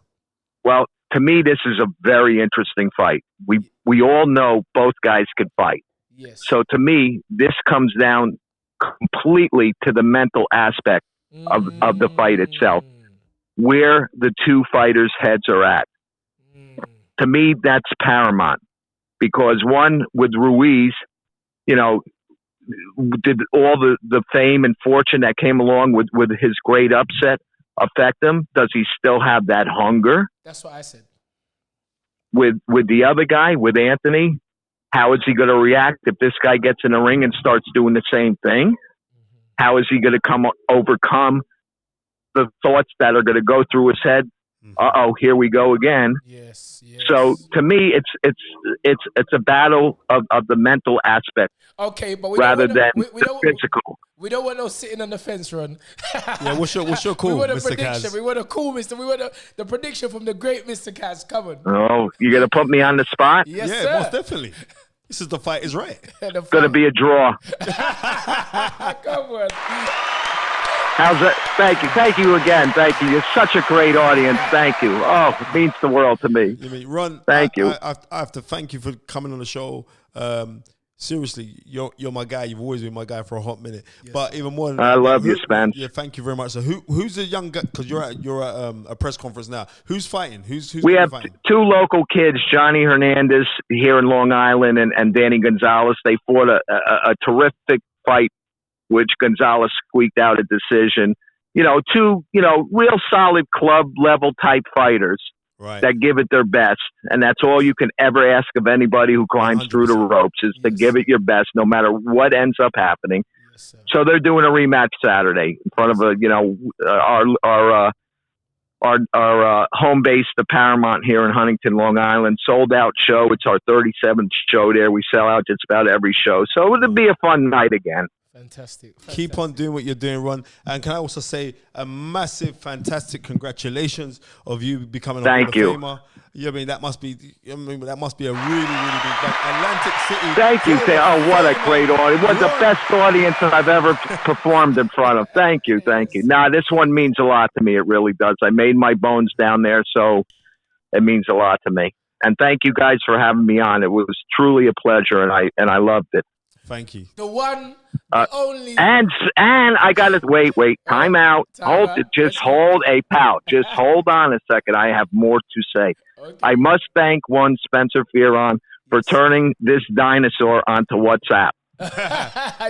Well, to me, this is a very interesting fight. We all know both guys could fight. Yes. So to me, this comes down completely to the mental aspect of the fight itself, where the two fighters' heads are at. To me, that's paramount, because one, with Ruiz, you know, did all the fame and fortune that came along with his great upset affect him? Does he still have that hunger? That's what I said. With the other guy, with Anthony, how is he going to react if this guy gets in the ring and starts doing the same thing? How is he going to overcome the thoughts that are going to go through his head? Here we go again. Yes. So to me, it's a battle of the mental aspect. Okay, but rather than the physical. We don't want no sitting on the fence, Ron. Yeah, what's your call, we want a Mr. prediction. Katz? We want a cool, Mr. We want the prediction from the great Mr. Katz. Come on. Oh, you're going to put me on the spot? Yes, yeah, sir. most definitely. This is The Fight Is Right. It's going to be a draw. Come on. How's that? Thank you again. Thank you. You're such a great audience. Thank you. Oh, it means the world to me. Ron, thank you. I have to thank you for coming on the show. Seriously, you're my guy. You've always been my guy for a hot minute. Yes. But even more, I love you, Spence. Yeah, thank you very much. So who's the young guy? Because you're at a press conference now. Who's fighting? Who's we have fighting? Two local kids, Johnny Hernandez here in Long Island, and Danny Gonzalez. They fought a terrific fight, which Gonzalez squeaked out a decision. Two real solid club level type fighters. Right. That give it their best. And that's all you can ever ask of anybody who climbs 100%. Through the ropes is to give it your best no matter what ends up happening. Yes, so they're doing a rematch Saturday in front of our home base, the Paramount here in Huntington, Long Island. Sold out show. It's our 37th show there. We sell out just about every show. So it'll be a fun night again. Fantastic. Keep on doing what you're doing, Ron. And can I also say a massive, fantastic congratulations of you becoming a Hall of Famer. Yeah, I mean that must be a really, really big thing. Atlantic City. Thank you. Oh, what a great audience! What the best audience that I've ever performed in front of. Thank you. Nah, this one means a lot to me. It really does. I made my bones down there, so it means a lot to me. And thank you guys for having me on. It was truly a pleasure, and I loved it. Thank you. The one, the only. And I got to wait. Time out. Hold a pout. Just hold on a second. I have more to say. Okay. I must thank one Spencer Fearon for turning this dinosaur onto WhatsApp.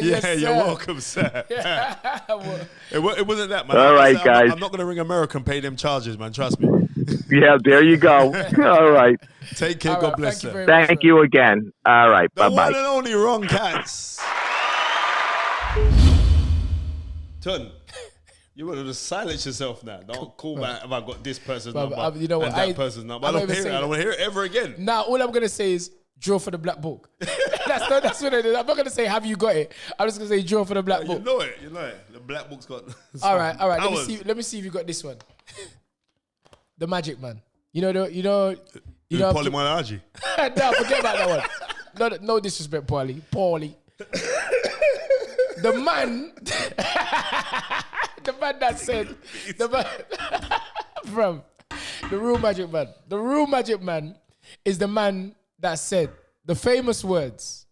Yes, you're welcome, sir. It wasn't that, man. All right, guys. I'm not going to ring America and pay them charges, man. Trust me. Yeah, there you go. All right. Take care. God bless you. Thank you again. All right. Bye-bye. The one and only Ron Katz. Tunde, you want to just silence yourself now. Don't call back if I got this person's number you know what, and that person's number. I don't hear it. I don't want to hear it ever again. Now, all I'm going to say is draw for the black book. That's what it is. I'm not going to say, have you got it? I'm just going to say draw for the black book. You know it. The black book's got... All right. Let me see if you got this one. The Magic Man. You know. Paulie Maliaji. No, forget about that one. No disrespect, Paulie. The man that said from the real Magic Man. The real Magic Man is the man that said the famous words.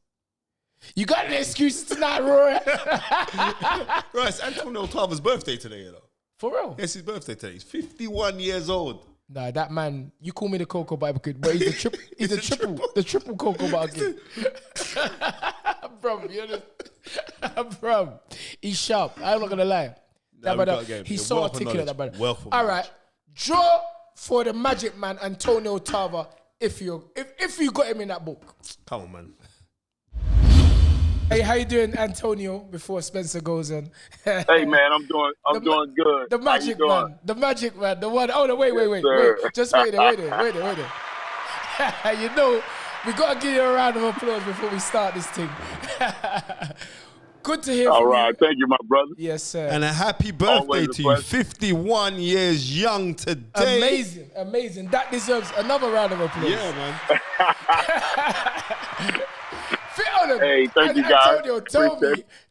You got any excuses tonight, Rory? Right, it's Antonio Tarver's birthday today, you know. For real? It's his birthday today. He's 51 years old. Nah, that man, you call me the Cocoa Butter Kid, but he's the triple Cocoa Butter Kid. Bro, he's sharp. I'm not gonna lie. He's so articulate, that man. All right, draw for the Magic Man, Antonio Tarver, if you got him in that book. Come on, man. Hey, how you doing, Antonio? Before Spencer goes on. Hey man, I'm doing good. The Magic Man, the one. Oh no, wait. Just wait there. You know, we gotta give you a round of applause before we start this thing. Good to hear from you. All right, thank you, my brother. Yes, sir. And a happy birthday to you. 51 years young today. Amazing. That deserves another round of applause. Yeah, man. Fearon on. Hey, thank you, guys. Antonio,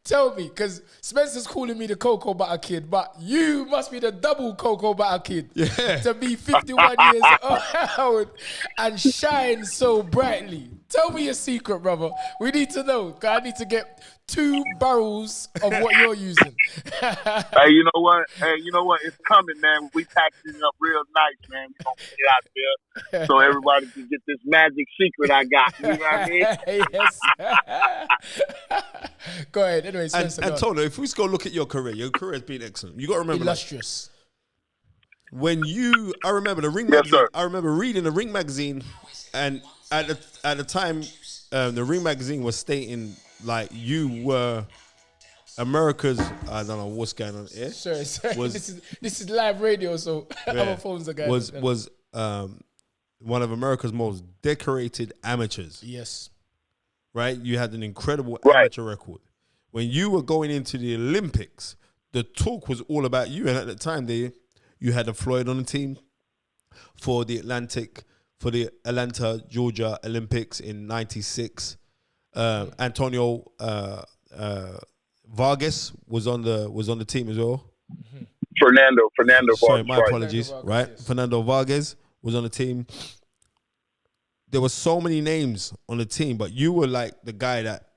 tell me, because Spencer's calling me the cocoa butter kid, but you must be the double cocoa butter kid to be 51 years old and shine so brightly. Tell me your secret, brother. We need to know, because I need to get 2 barrels of what you're using. Hey, you know what? It's coming, man. We packaging it up real nice, man. We gonna get it out there so everybody can get this magic secret I got. You know what I mean? Yes. Go ahead. Anyway, Spencer, and Antonio, if we just go look at your career has been excellent. You got to remember, illustrious. I remember the Ring magazine. Sir. I remember reading the Ring magazine, and at the time, the Ring magazine was stating like you were America's. I don't know what's going on here. Sorry. This is live radio, so our phones are going. Was one of America's most decorated amateurs. Yes. Right? You had an incredible amateur record. When you were going into the Olympics, the talk was all about you. And at the time, you had a Floyd on the team for the Atlanta, Georgia Olympics in '96. Antonio Vargas was on the team as well. Fernando Vargas. Sorry, my apologies. Right? Yes. Fernando Vargas was on the team. There were so many names on the team, but you were like the guy that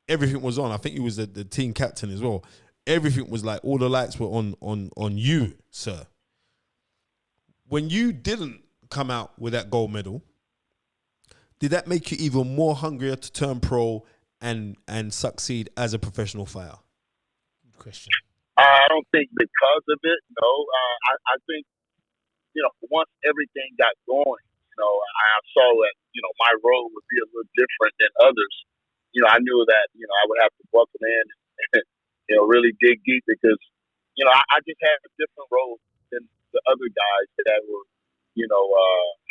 everything was on. I think you was the team captain as well. Everything was like, all the lights were on you, sir. When you didn't come out with that gold medal, did that make you even more hungrier to turn pro and succeed as a professional fighter? Good question. I don't think because of it, no. I think, once everything got going, I saw that, my role would be a little different than others. I knew that, I would have to buckle in and, really dig deep because, I just had a different role than the other guys that were,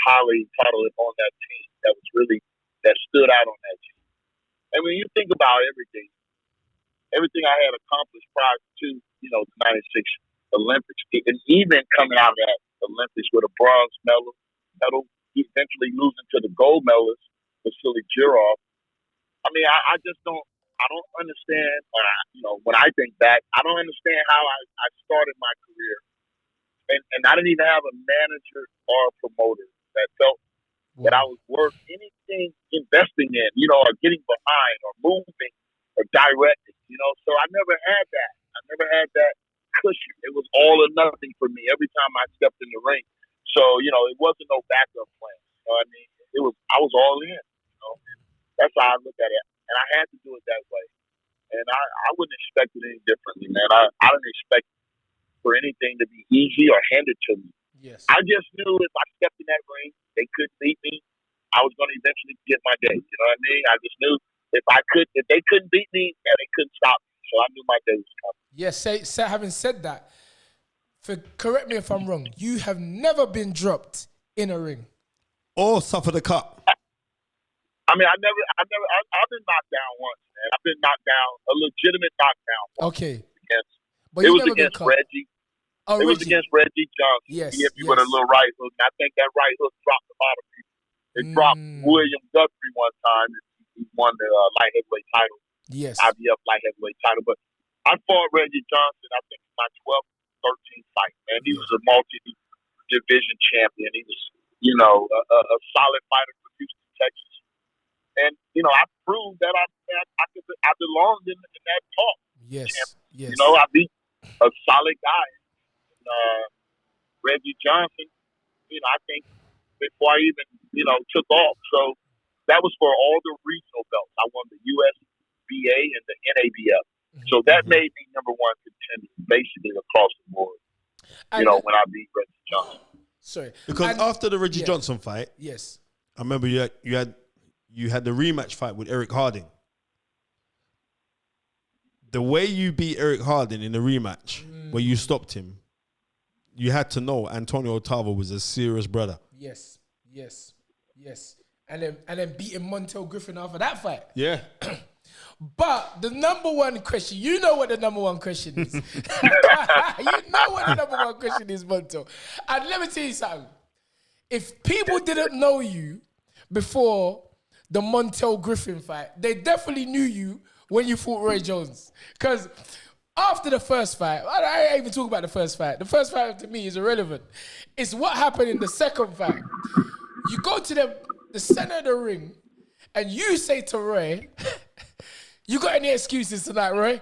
highly touted on that team that stood out on that team. And when you think about everything I had accomplished prior to, the 96 Olympics, and even coming out of that Olympics with a bronze medal, eventually losing to the gold medalist, Vasily Girov. I mean, I don't understand, when I think back, I don't understand how I started my career. And I didn't even have a manager or a promoter that felt that I was worth anything investing in, or getting behind or moving or directing, So I never had that. I never had that cushion. It was all or nothing for me every time I stepped in the ring. So, it wasn't no backup plan. I was all in, That's how I look at it. And I had to do it that way. And I wouldn't expect it any differently, man. I didn't expect for anything to be easy or handed to me. Yes. I just knew if I stepped in that ring, they couldn't beat me. I was going to eventually get my day. You know what I mean? I just knew if they couldn't beat me, they couldn't stop me. So I knew my day was coming. Yes. Having said that, correct me if I'm wrong. You have never been dropped in a ring or suffered a cut. I mean, I've been knocked down once, man. I've been knocked down, a legitimate knockdown. Okay. It was against Reggie. Oh, it was against Reggie Johnson. Yes. He hit me with a little right hook. And I think that right hook dropped a lot of people. It dropped William Guthrie one time. He won the light heavyweight title. Yes. IBF light heavyweight title. But I fought Reggie Johnson, I think, my 12th, 13th fight, man. He was a multi-division champion. He was, a solid fighter for Houston, Texas. And, I proved that I belonged in that talk. Yes. Yes. I beat a solid guy. Reggie Johnson, I think before I even, took off. So that was for all the regional belts. I won the USBA and the NABF. So that made me number one contender basically across the board, when I beat Reggie Johnson. Sorry. Because after the Reggie Johnson fight, yes, I remember you had the rematch fight with Eric Harding. The way you beat Eric Harding in the rematch, where you stopped him, you had to know Antonio Tarver was a serious brother. Yes. And then beating Montel Griffin after that fight. Yeah. But the number one question, you know what the number one question is. You know what the number one question is, Montel. And let me tell you something. If people didn't know you before the Montel Griffin fight. They definitely knew you when you fought Roy Jones. Because after the first fight, I ain't even talk about the first fight. The first fight to me is irrelevant. It's what happened in the second fight. You go to the center of the ring and you say to Roy, you got any excuses tonight, Roy?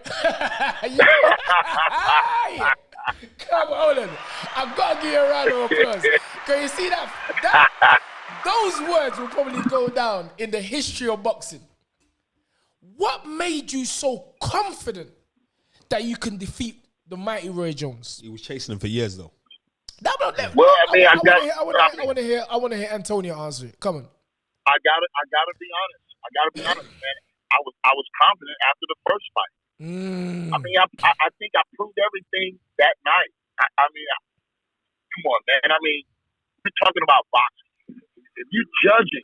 Come on, hold on. I've got to give you a round of applause. Can you see that? Those words will probably go down in the history of boxing. What made you so confident that you can defeat the mighty Roy Jones? He was chasing him for years, though. Well, I mean, I want to hear Antonio answer it. Come on. I gotta be honest, man. I was confident after the first fight. I mean, I think I proved everything that night. I mean, come on, man. I mean, we're talking about boxing. If you're judging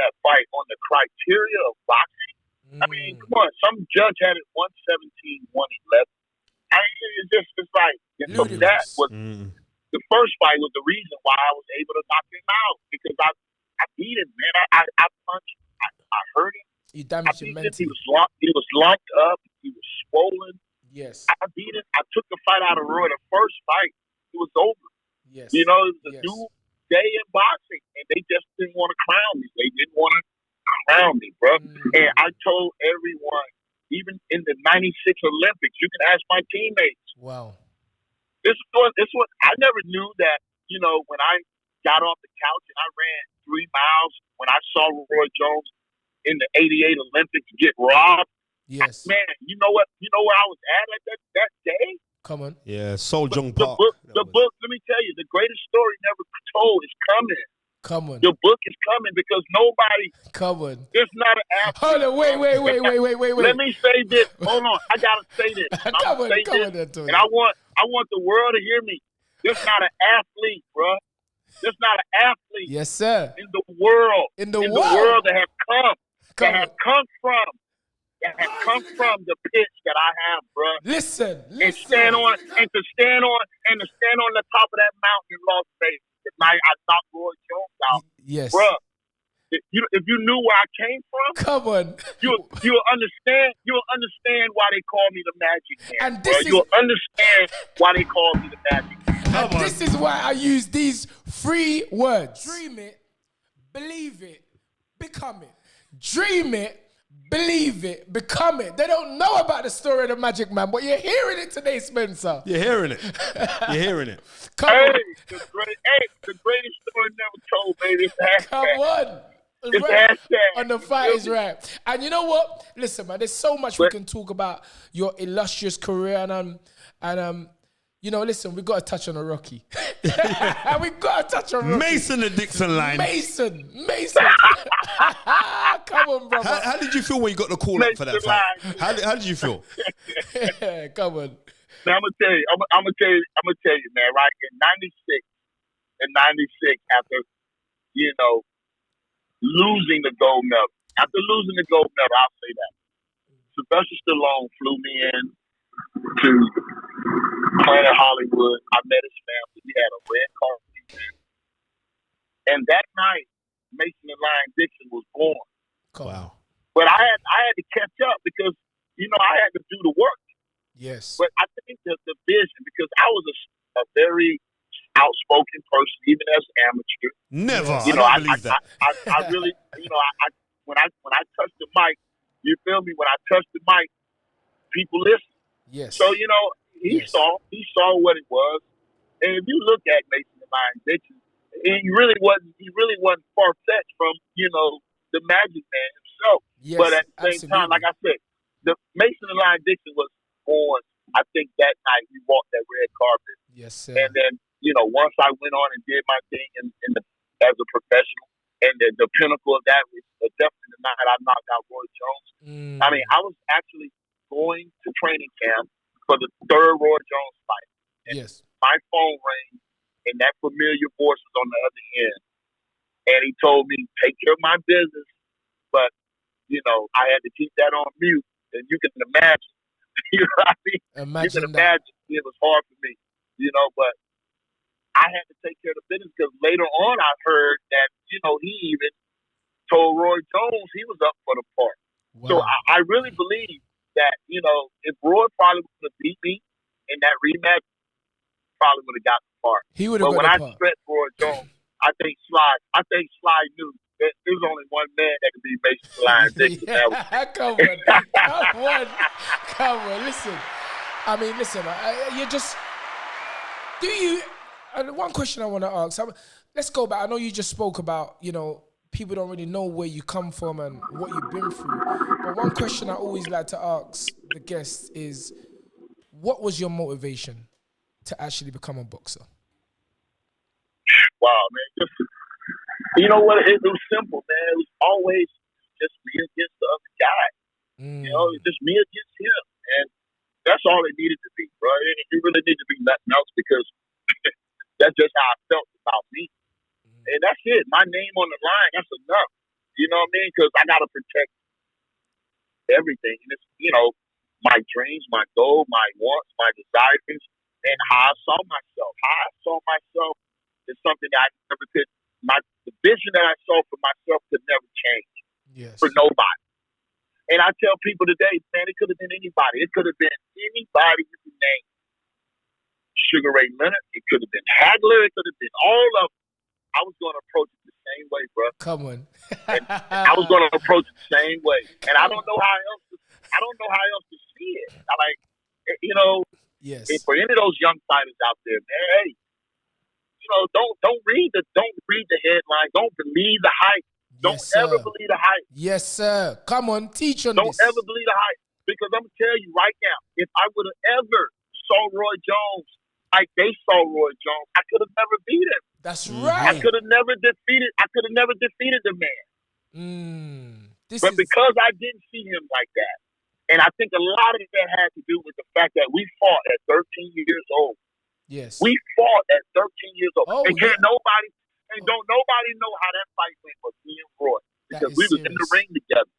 that fight on the criteria of boxing, I mean, come on. Some judge had it 117, 111. I mean, it's like that was the first fight was the reason why I was able to knock him out because I beat him, man. I punched, I hurt him. You damaged him mentally. He was locked up. He was swollen. Yes. I beat him. I took the fight out of Roy. The first fight, it was over. Yes. You know, it was a new day in boxing, and they just didn't want to crown me. They didn't want to crown me, bro. And I told everyone, even in the '96 Olympics, you can ask my teammates. Wow. This was. I never knew that. You know, when I got off the couch and I ran 3 miles, when I saw Roy Jones in the '88 Olympics get robbed. Yes. Man, you know what? You know where I was at that day? Come on. Yeah, Seoul Jung Park. The book, let me tell you, the greatest story never told is coming. Come on. The book is coming because nobody. Come on. It's not an athlete. Hold on, wait. Let me say this. Hold on. I gotta say this. Come on, Antonio. And I want the world to hear me. This not an athlete, bro. This not an athlete. Yes, sir. In the world. In the world that have come from the pitch that I have, bro. Listen. And to stand on the top of that mountain in Las Vegas. Tonight I knocked Roy Jones out. Yes. Bro. If you knew where I came from, come on. You'll understand why they call me the Magic Man. And you'll understand why they call me the Magic Man. And this is why I use these 3 words. Dream it, believe it, become it. Dream it, believe it, become it. They don't know about the story of the Magic Man, but you're hearing it today, Spencer. You're hearing it. Come on. The greatest story never told, baby. It's hashtag. Come on. It's right. hashtag. On the fight is right. And you know what? Listen, man, there's so much we can talk about your illustrious career and you know, listen, we got to touch on a Rocky. We got to touch on Rocky. Mason the Dixon line. Mason. Come on, brother. How did you feel when you got the call up for that fight? How did you feel? Come on. Now I'm gonna tell you, man. Right in '96, after losing the gold medal, I'll say that Sylvester Stallone flew me in to Planet Hollywood. I met his family. We had a red carpet, and that night, Mason the Lion Dixon was born. Wow! But I had to catch up because I had to do the work. Yes. But I think the vision, because I was a very outspoken person, even as an amateur. Never. I believe that. I really, when I touch the mic, you feel me? When I touch the mic, people listen. Yes. So he saw what it was, and if you look at Mason the Lion Dixon, he really wasn't far fetched from the Magic Man himself. Yes, but at the same time, like I said, the Mason the Lion Dixon was born. I think that night we walked that red carpet. Yes, sir. And then once I went on and did my thing as a professional, and the pinnacle of that was definitely the night I knocked out Roy Jones. I mean, I was actually going to training camp for the 3rd Roy Jones fight. And my phone rang, and that familiar voice was on the other end. And he told me, take care of my business, but, I had to keep that on mute. And you can imagine, you know what I mean? You can imagine it was hard for me, but I had to take care of the business because later on I heard that, he even told Roy Jones he was up for the part. Wow. So I really believe that, if Roy probably would have beat me in that rematch, probably would have got the part. He would have got the part. But when I stretched Roy Jones, I think Sly knew that there was only one man that could be Mason Lion. Come on. Listen. I mean, listen. You just one question I want to ask. Let's go back. I know you just spoke about, people don't really know where you come from and what you've been through. But one question I always like to ask the guests is, what was your motivation to actually become a boxer? Wow, man. You know what? It was simple, man. It was always just me against the other guy. Just me against him. And that's all it needed to be, bro. It really needed to be nothing else, because that's just how I felt about me. And that's it. My name on the line, that's enough. You know what I mean? Because I got to protect everything. And it's, my dreams, my goal, my wants, my desires, and how I saw myself. How I saw myself is something that I never could. The vision that I saw for myself could never change. Yes. For nobody. And I tell people today, man, it could have been anybody. It could have been anybody you can name. Sugar Ray Leonard. It could have been Hagler. It could have been all of them. I was going to approach it the same way, bro. Come on. And I was going to approach it the same way. And I don't know how else to see it. Yes. For any of those young fighters out there, man, hey, don't read the headline. Don't believe the hype. Don't ever believe the hype. Yes, sir. Come on, teach on Don't this. Don't ever believe the hype. Because I'm going to tell you right now, if I would have ever saw Roy Jones like they saw Roy Jones, I could have never beat him. That's right. I could have never defeated the man. But because I didn't see him like that, and I think a lot of that had to do with the fact that we fought at 13 years old. Yes. We fought at 13 years old. Oh, and don't nobody know how that fight went for me and Roy. Because we was in the ring together.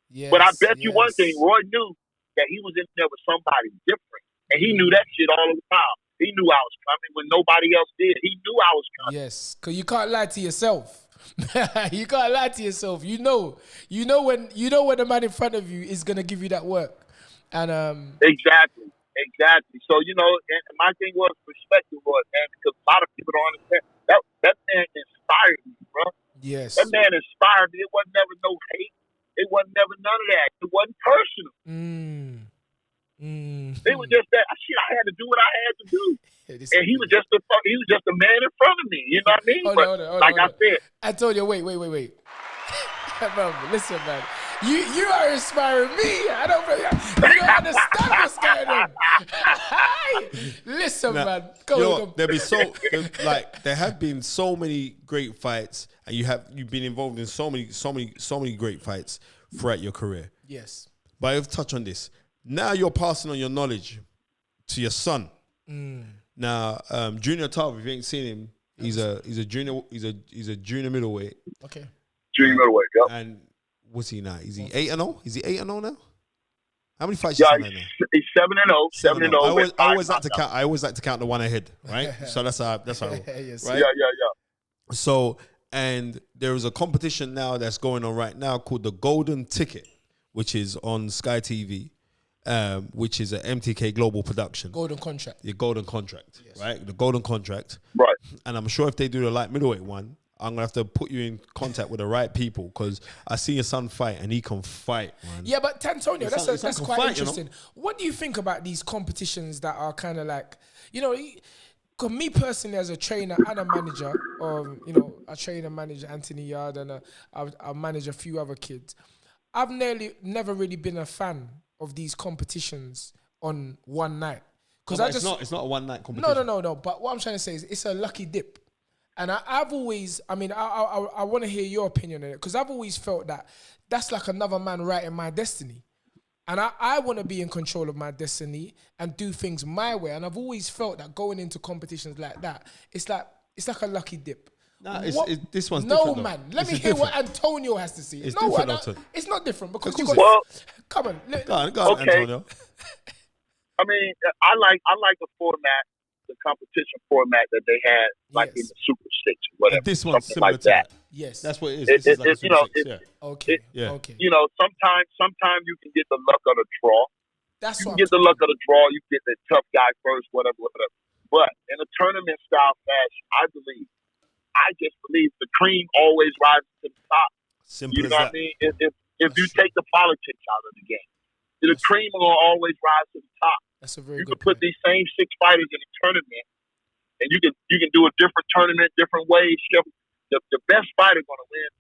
Yes, but I bet you one thing, Roy knew that he was in there with somebody different. And he knew that shit all the time. He knew I was coming when nobody else did. He knew I was coming. Yes, because you can't lie to yourself. You can't lie to yourself. You know when the man in front of you is gonna give you that work. And Exactly. So and my thing was respect to Roy, man, because a lot of people don't understand that man inspired me, bro. Yes. That man inspired me. It wasn't never no hate. It wasn't never none of that. It wasn't personal. It was just that shit. I had to do what I had to do, and he was just a man in front of me. You know what I mean? Hold on, I said, Antonio, wait. Bro, listen, man. You are inspiring me. You don't understand what's going on. Listen, man. Go. There have been so many great fights, and you've been involved in so many great fights throughout your career. Yes. But I've touched on this. Now you're passing on your knowledge to your son. Now, Junior Tarver, if you ain't seen him, he's a junior middleweight. Okay. Junior middleweight, yeah. And what's he now? Is he 8-0? Is he 8-0 now? How many fights? Yeah, he's 7-0. 7-0. I always like to count the one ahead, right? So that's how yes. right? Yeah. So, and there is a competition now that's going on right now called the Golden Ticket, which is on Sky TV. Which is an MTK Global production. Golden Contract. Your Golden Contract, yes. Right? The Golden Contract. Right. And I'm sure if they do the light middleweight one, I'm going to have to put you in contact with the right people, because I see your son fight and he can fight, man. Yeah, but Antonio, that's quite interesting. What do you think about these competitions that are kind of like, because me personally as a trainer and a manager, I train and manage Anthony Yard and I manage a few other kids, I've never really been a fan of these competitions on one night, because it's not a one night competition. No. But what I'm trying to say is it's a lucky dip, and I want to hear your opinion on it, because I've always felt that that's like another man writing my destiny, and I want to be in control of my destiny and do things my way, and I've always felt that going into competitions like that, it's like a lucky dip. Nah, this one's different. No, man. Let me hear what Antonio has to say. It's different. It's not different, because come on. Go on, okay. Antonio. I mean, I like the format, the competition format that they had, like in the Super Six or whatever. And this one's something similar like to that. Yes. That's what it is. This is like you know, Okay. Okay. You know, sometimes you can get the luck of the draw. That's You what can get the luck of the draw. You get the tough guy first, whatever. But in a tournament style fashion, I just believe the cream always rises to the top. Simple you know as what I mean? If you take the politics out of the game, the cream will always rise to the top. That's a very You good can put these same 6 fighters in a tournament, and you can do a different tournament, different ways. The best fighter going to win.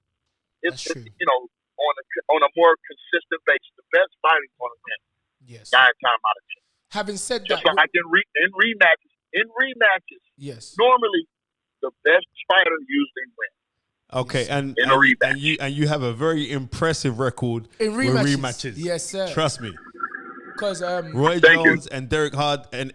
It's you know, on a more consistent basis, the best fighter is going to win. Yes. 9 times out of 10. Having said just that, like in rematches, yes, normally the best fighter usually wins. Okay, and in a rematch. and you have a very impressive record in rematches. Yes, sir. Trust me. Because Roy Jones and Eric Harding,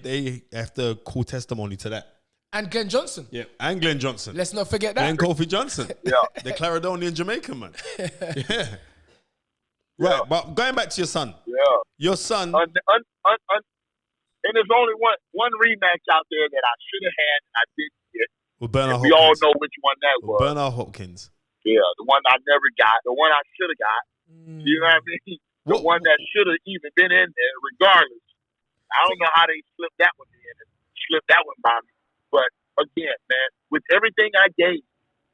they have to call testimony to that. And Glenn Johnson. Yeah, and Glenn Johnson. Let's not forget that. Glenn Kofi Johnson. Yeah. The Claridonian Jamaican man. Yeah. Right, but going back to your son. Yeah. Your son. And there's only one rematch out there that I should have had and I didn't get. With Bernard we Hopkins. all know which one that was. Bernard Hopkins. Yeah, the one I never got. The one I should have got. You know what I mean? The one that should have even been in there regardless. I don't know how they slipped that one in and slipped that one by me. But again, man, with everything I gave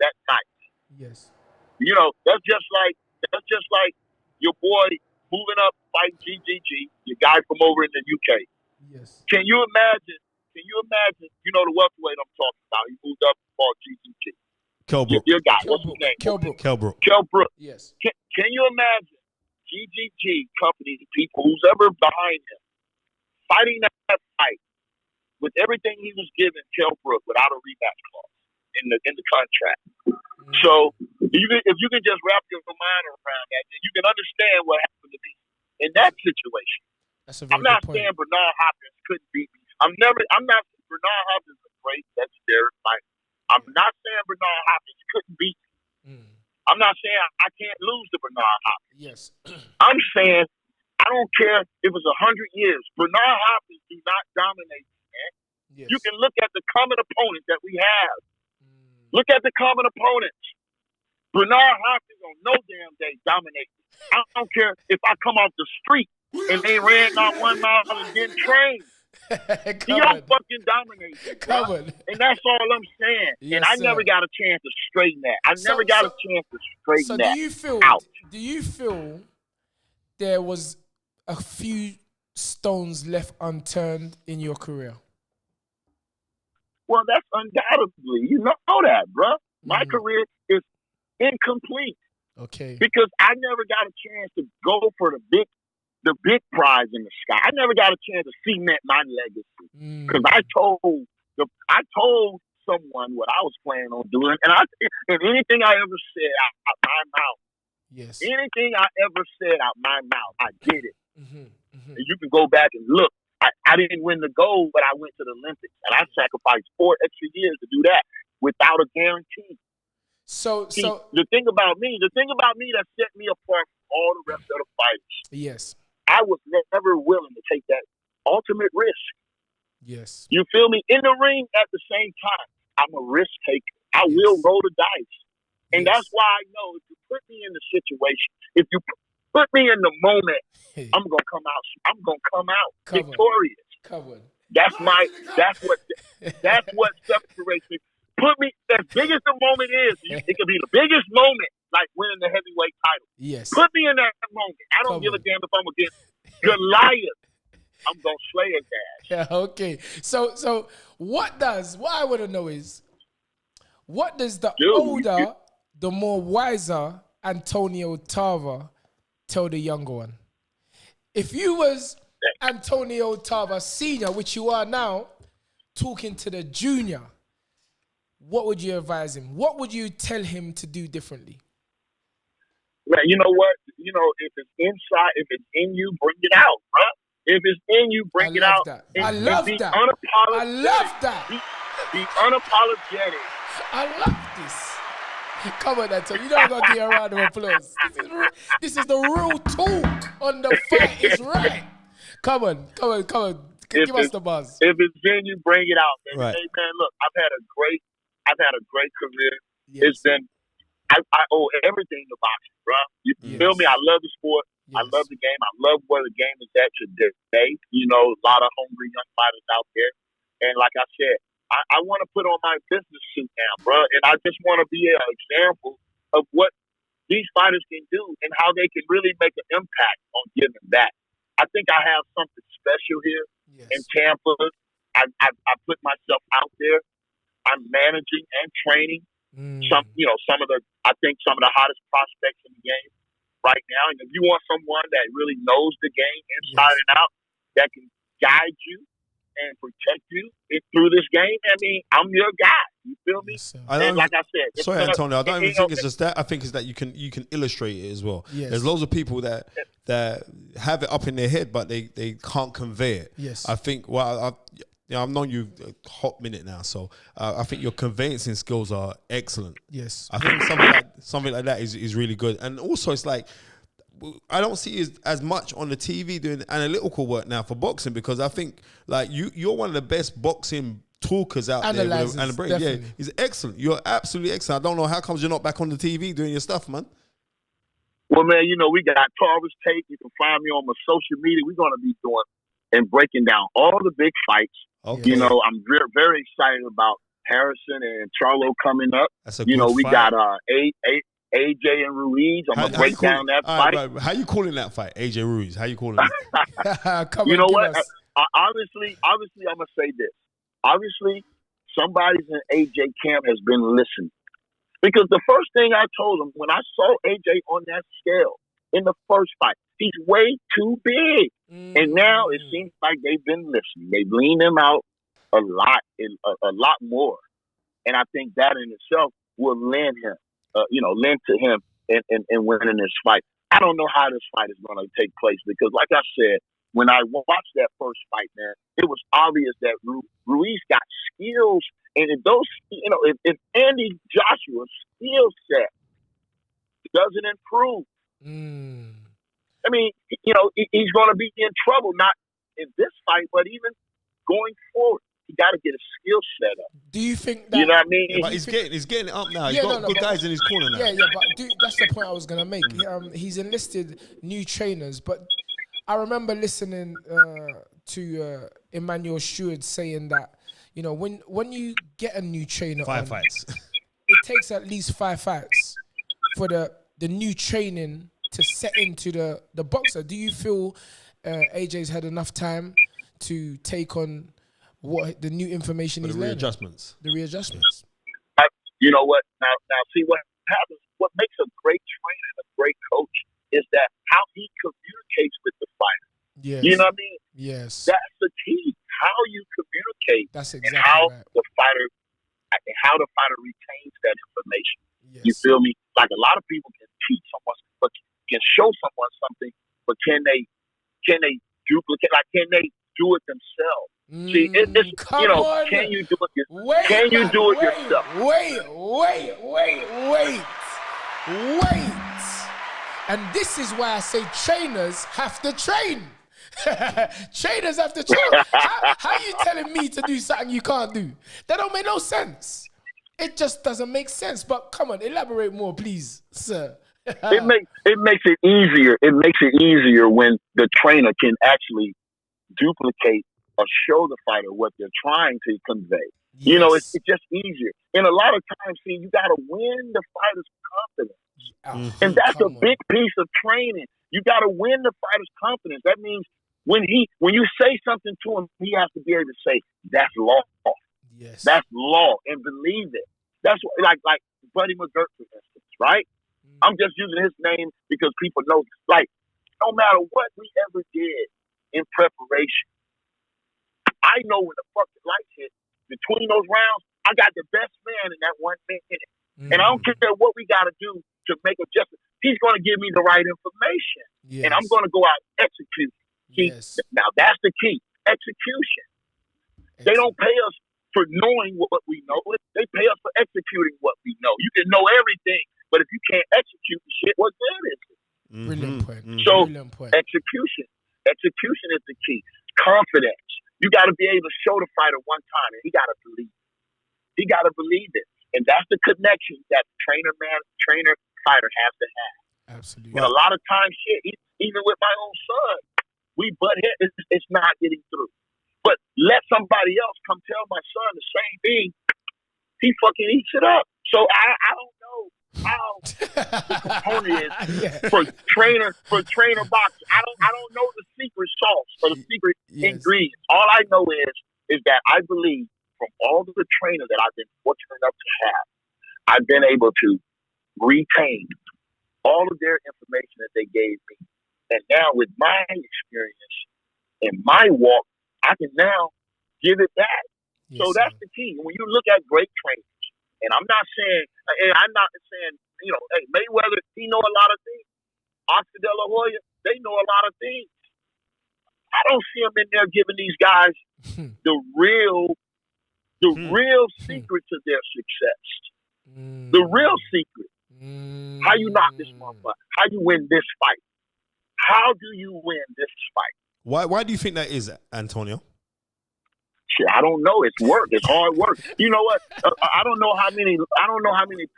that night. Yes. You know, that's just like your boy moving up fighting GGG, your guy from over in the UK. Yes. Can you imagine, you know the welterweight I'm talking about. He moved up and fought GGG. Kelbrook. Your guy, what's his name? Kelbrook. Yes. Can you imagine GGG company, people, who's ever behind him, fighting that fight with everything he was giving Kelbrook without a rematch clause in the contract? So if you can just wrap your mind around that, then you can understand what happened to me in that situation. That's a very I'm not good point. saying Bernard Hopkins couldn't beat me. Bernard Hopkins is a great legendary fighter. I'm not saying Bernard Hopkins couldn't beat me. I'm not saying I can't lose to Bernard Hopkins. Yes. I'm saying I don't care if it's 100 years. Bernard Hopkins do not dominate, man. Yes. You can look at the common opponents that we have. Look at the common opponents. Bernard Hopkins on no damn day dominates. I don't care if I come off the street and they ran not 1 mile and didn't train. He don't fucking dominate. And that's all I'm saying. Yes, and I never got a chance to straighten that. I never got a chance to straighten that. Do you feel there was a few stones left unturned in your career? Well, that's undoubtedly. You know that, bro. My career is incomplete. Okay. Because I never got a chance to go for the big prize in the sky. I never got a chance to cement my legacy. Because I told someone what I was planning on doing, and anything I ever said out my mouth. Yes. Anything I ever said out my mouth, I did it. And you can go back and look. I didn't win the gold, but I went to the Olympics, and I sacrificed 4 extra years to do that without a guarantee. So the thing about me that set me apart from all the rest of the fighters. Yes. I was never willing to take that ultimate risk. Yes. You feel me? In the ring at the same time, I'm a risk taker. I will roll the dice. And that's why I know if you put me in the situation, if you put me in the moment, I'm gonna come out victorious. Covered. That's what separates me. Put me as big as the moment is. It could be the biggest moment, like winning the heavyweight title. Yes. Put me in that moment. I don't give a damn if I'm against Goliath. I'm gonna slay his ass. Yeah. Okay. So what I want to know is, what does the older, the more wiser Antonio Tarver tell the younger one? If you was Antonio Tarver Senior, which you are now, talking to the junior, what would you advise him? What would you tell him to do differently? Man, you know what? You know, if it's inside, if it's in you, bring it out, bro. If it's in you, bring it out. I love that. I love that. Be unapologetic. I love this. Come on, Antonio. You don't got to give a round of applause. This is the real talk on the Fight Is Right. Come on. Give us the buzz. If it's in you, bring it out, man. Right. Hey, man, look, I've had a great career. It's been I owe everything to boxing, bro. You feel me? I love the sport. I love the game. I love where the game is at today. You know, a lot of hungry young fighters out there. And like I said, I want to put on my business suit now, bro. And I just want to be an example of what these fighters can do and how they can really make an impact on giving back. I think I have something special here in Tampa. I put myself out there. I'm managing and training some of the hottest prospects in the game right now. And if you want someone that really knows the game inside and out, that can guide you and protect you through this game, I mean, I'm your guy. You feel me? Yes, and like I said, sorry, Antonio, I don't even think it's just that. I think it's that you can illustrate it as well. Yes. There's loads of people that have it up in their head, but they can't convey it. Yes. I think I've known you a hot minute now, so I think your conveyancing skills are excellent. Yes. I think something like that is really good. And also, it's like, I don't see as much on the TV doing analytical work now for boxing, because I think like you're one of the best boxing talkers out there. Yeah, he's excellent. You're absolutely excellent. I don't know how comes you're not back on the TV doing your stuff, man. Well, man, you know, we got Tarver's tape. You can find me on my social media. We're going to be doing and breaking down all the big fights. Okay. You know, I'm very, very excited about Harrison and Charlo coming up. That's a good fight. We got AJ and Ruiz. I'm going to break down that fight. Right. How you calling that fight, AJ Ruiz? How you calling it? You know what? Obviously, I'm going to say this. Obviously, somebody's in AJ camp has been listening. Because the first thing I told him when I saw AJ on that scale in the first fight, he's way too big. And now it seems like they've been listening. They've leaned him out a lot more. And I think that in itself will lend to him in winning this fight. I don't know how this fight is going to take place because, like I said, when I watched that first fight, man, it was obvious that Ruiz got skills. And if Andy Joshua's skill set doesn't improve, I mean, he's going to be in trouble, not in this fight, but even going forward. He got to get a skill set up. Do you think that... You know what I mean? Yeah, but he's getting it up now. He's got good guys in his corner now. Yeah, but that's the point I was going to make. He's enlisted new trainers, but I remember listening to Emmanuel Stewart saying that, when you get a new trainer 5 fights. It takes at least 5 fights for the new training to set into the boxer. Do you feel AJ's had enough time to take on what the new information he's learning? The readjustments. You know what? Now, see what happens. What makes a great trainer and a great coach is that how he communicates with the fighter. Yes. You know what I mean? Yes. That's the key. How you communicate. That's exactly and how right. the fighter retains that information. Yes. You feel me? Like a lot of people can teach someone, but can show someone something, but can they duplicate? Like, can they do it themselves? See, can you do it yourself? Can you do it yourself? Wait. And this is why I say trainers have to train. Trainers have to train. How are you telling me to do something you can't do? That don't make no sense. It just doesn't make sense. But come on, elaborate more, please, sir. It makes it easier. It makes it easier when the trainer can actually duplicate or show the fighter what they're trying to convey. Yes. It's just easier. And a lot of times, see, you got to win the fighter's confidence. And that's a big piece of training. You got to win the fighter's confidence. That means when you say something to him, he has to be able to say, that's law. Yes. That's law, and believe it. That's what, like Buddy McGirt, for instance, right? I'm just using his name because people know. Like, no matter what we ever did in preparation, I know when the fucking lights hit, between those rounds, I got the best man in that 1 minute. And I don't care what we got to do to make adjustments. He's going to give me the right information. Yes. And I'm going to go out and execute. Now, that's the key. Execution. They don't pay us for knowing what we know. They pay us for executing what we know. You can know everything, but if you can't execute the shit, what good is it? Brilliant point. So, Brilliant point. execution. Execution is the key. Confidence. You got to be able to show the fighter one time, and he got to believe. He got to believe it. And that's the connection that trainer fighter has to have. Absolutely. And a lot of times, even with my own son, we butt heads. It's not getting through. But let somebody else come tell my son the same thing. He fucking eats it up. So I don't know how the component is for trainer boxing. I don't know the secret sauce or the secret ingredients. All I know is that I believe from all of the trainers that I've been fortunate enough to have, I've been able to retain all of their information that they gave me. And now with my experience and my walk, I can now give it back. Yes, so that's the key. When you look at great trainers, and I'm not saying, hey, Mayweather, he know a lot of things. Oscar De La Hoya, they know a lot of things. I don't see them in there giving these guys the real secret to their success. The real secret. How you knock this motherfucker. How you win this fight. How do you win this fight? Why do you think that is, Antonio? Shit, I don't know. It's work. It's hard work. You know what? I don't know how many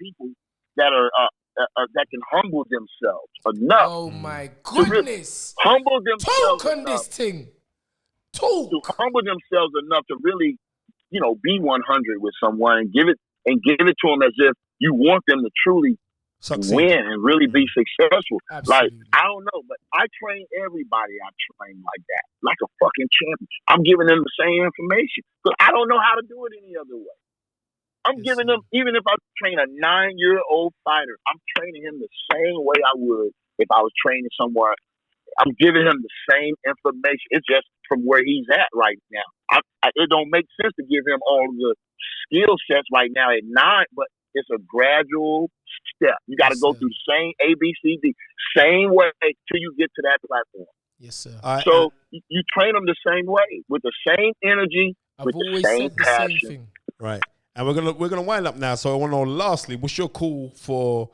people that are that can humble themselves enough. Oh my goodness! Humble themselves. Talk on this thing. To humble themselves enough to really, be 100 with someone and give it to them as if you want them to truly win and really be successful. Absolutely. Like, I don't know, but I train everybody I train like that, like a fucking champion. I'm giving them the same information, but I don't know how to do it any other way. I'm giving them, even if I train a 9-year-old fighter, I'm training him the same way I would if I was training somewhere. I'm giving him the same information. It's just from where he's at right now. It don't make sense to give him all the skill sets right now at 9, but it's a gradual step. You got to go through the same A, B, C, D, same way till you get to that platform. Yes, sir. So you train them the same way, with the same energy, with the same passion. Same thing. Right. And we're gonna wind up now. So I want to know, lastly, what's your call for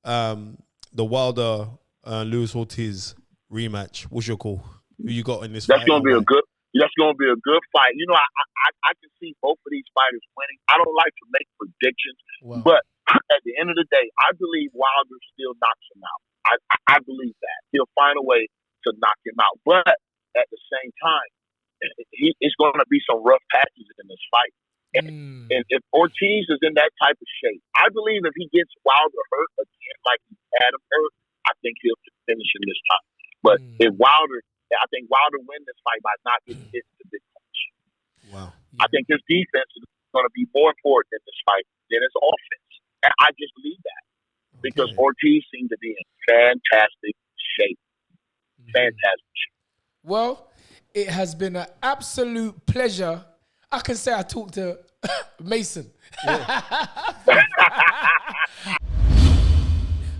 the Wilder Luis Ortiz rematch? What's your call? Who you got in this fight? That's gonna be a good fight. I can see both of these fighters winning. I don't like to make predictions, but at the end of the day, I believe Wilder still knocks him out. I believe that. He'll find a way to knock him out. But at the same time, it's going to be some rough patches in this fight. And if Ortiz is in that type of shape, I believe if he gets Wilder hurt again like he had him hurt, I think he'll finish him this time. But I think Wilder win this fight by not getting hit in the big punch. Wow. I think his defense is going to be more important in this fight than his offense. And I just believe that because Ortiz seemed to be in fantastic shape. Fantastic shape. Well, it has been an absolute pleasure. I can say I talked to Mason. A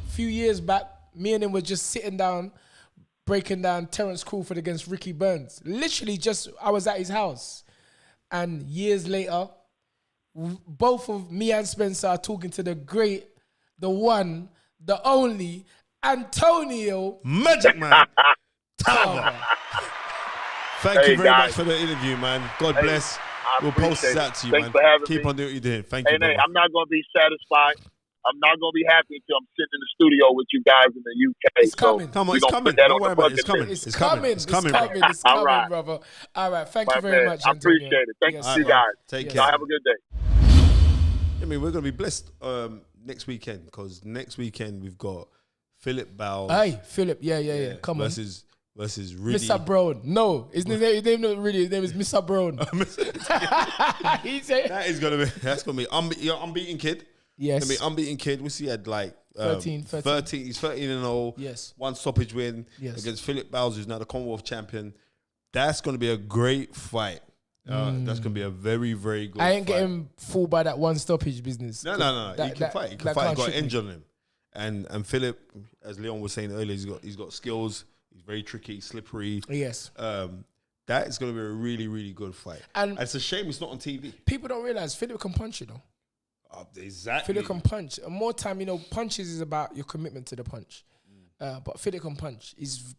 few years back, me and him were just sitting down, breaking down Terence Crawford against Ricky Burns. Literally I was at his house. And years later, both of me and Spencer are talking to the great, the one, the only, Antonio Magic Man Tarver. Thank you very much for the interview, man. God bless. We'll post this out to you, man. Keep on doing what you're doing. Thank you. Hey, I'm not going to be satisfied. I'm not going to be happy until I'm sitting in the studio with you guys in the UK. It's coming. Come on, it's coming. Don't worry about it. It's coming. It's coming. It's coming, All right, brother. All right. Thank you very much, Antonio. I appreciate it. Thank you guys. Take care. Have a good day. I mean, we're going to be blessed next weekend because next weekend we've got Phillip Bowes. Hey, Phillip. Yeah. Come on. Versus Rudy. Mr. Brown. No, his name not really. His name is Mr. Brown. That's gonna be unbeaten kid. Yes. Gonna be unbeaten kid. We see he had like 13. He's 13-0. Yes. 1 stoppage win against Phillip Bowes, who's now the Commonwealth champion. That's gonna be a great fight. That's gonna be a very, very good. I ain't fight. getting fooled by that 1 stoppage business. No. He can fight. He can fight. He got an engine on him. And Phillip, as Leon was saying earlier, he's got skills. He's very tricky, slippery. Yes. That is going to be a really, really good fight. And it's a shame it's not on TV. People don't realize Phillip can punch, Exactly. Phillip can punch. And more time, punches is about your commitment to the punch. But Phillip can punch. He's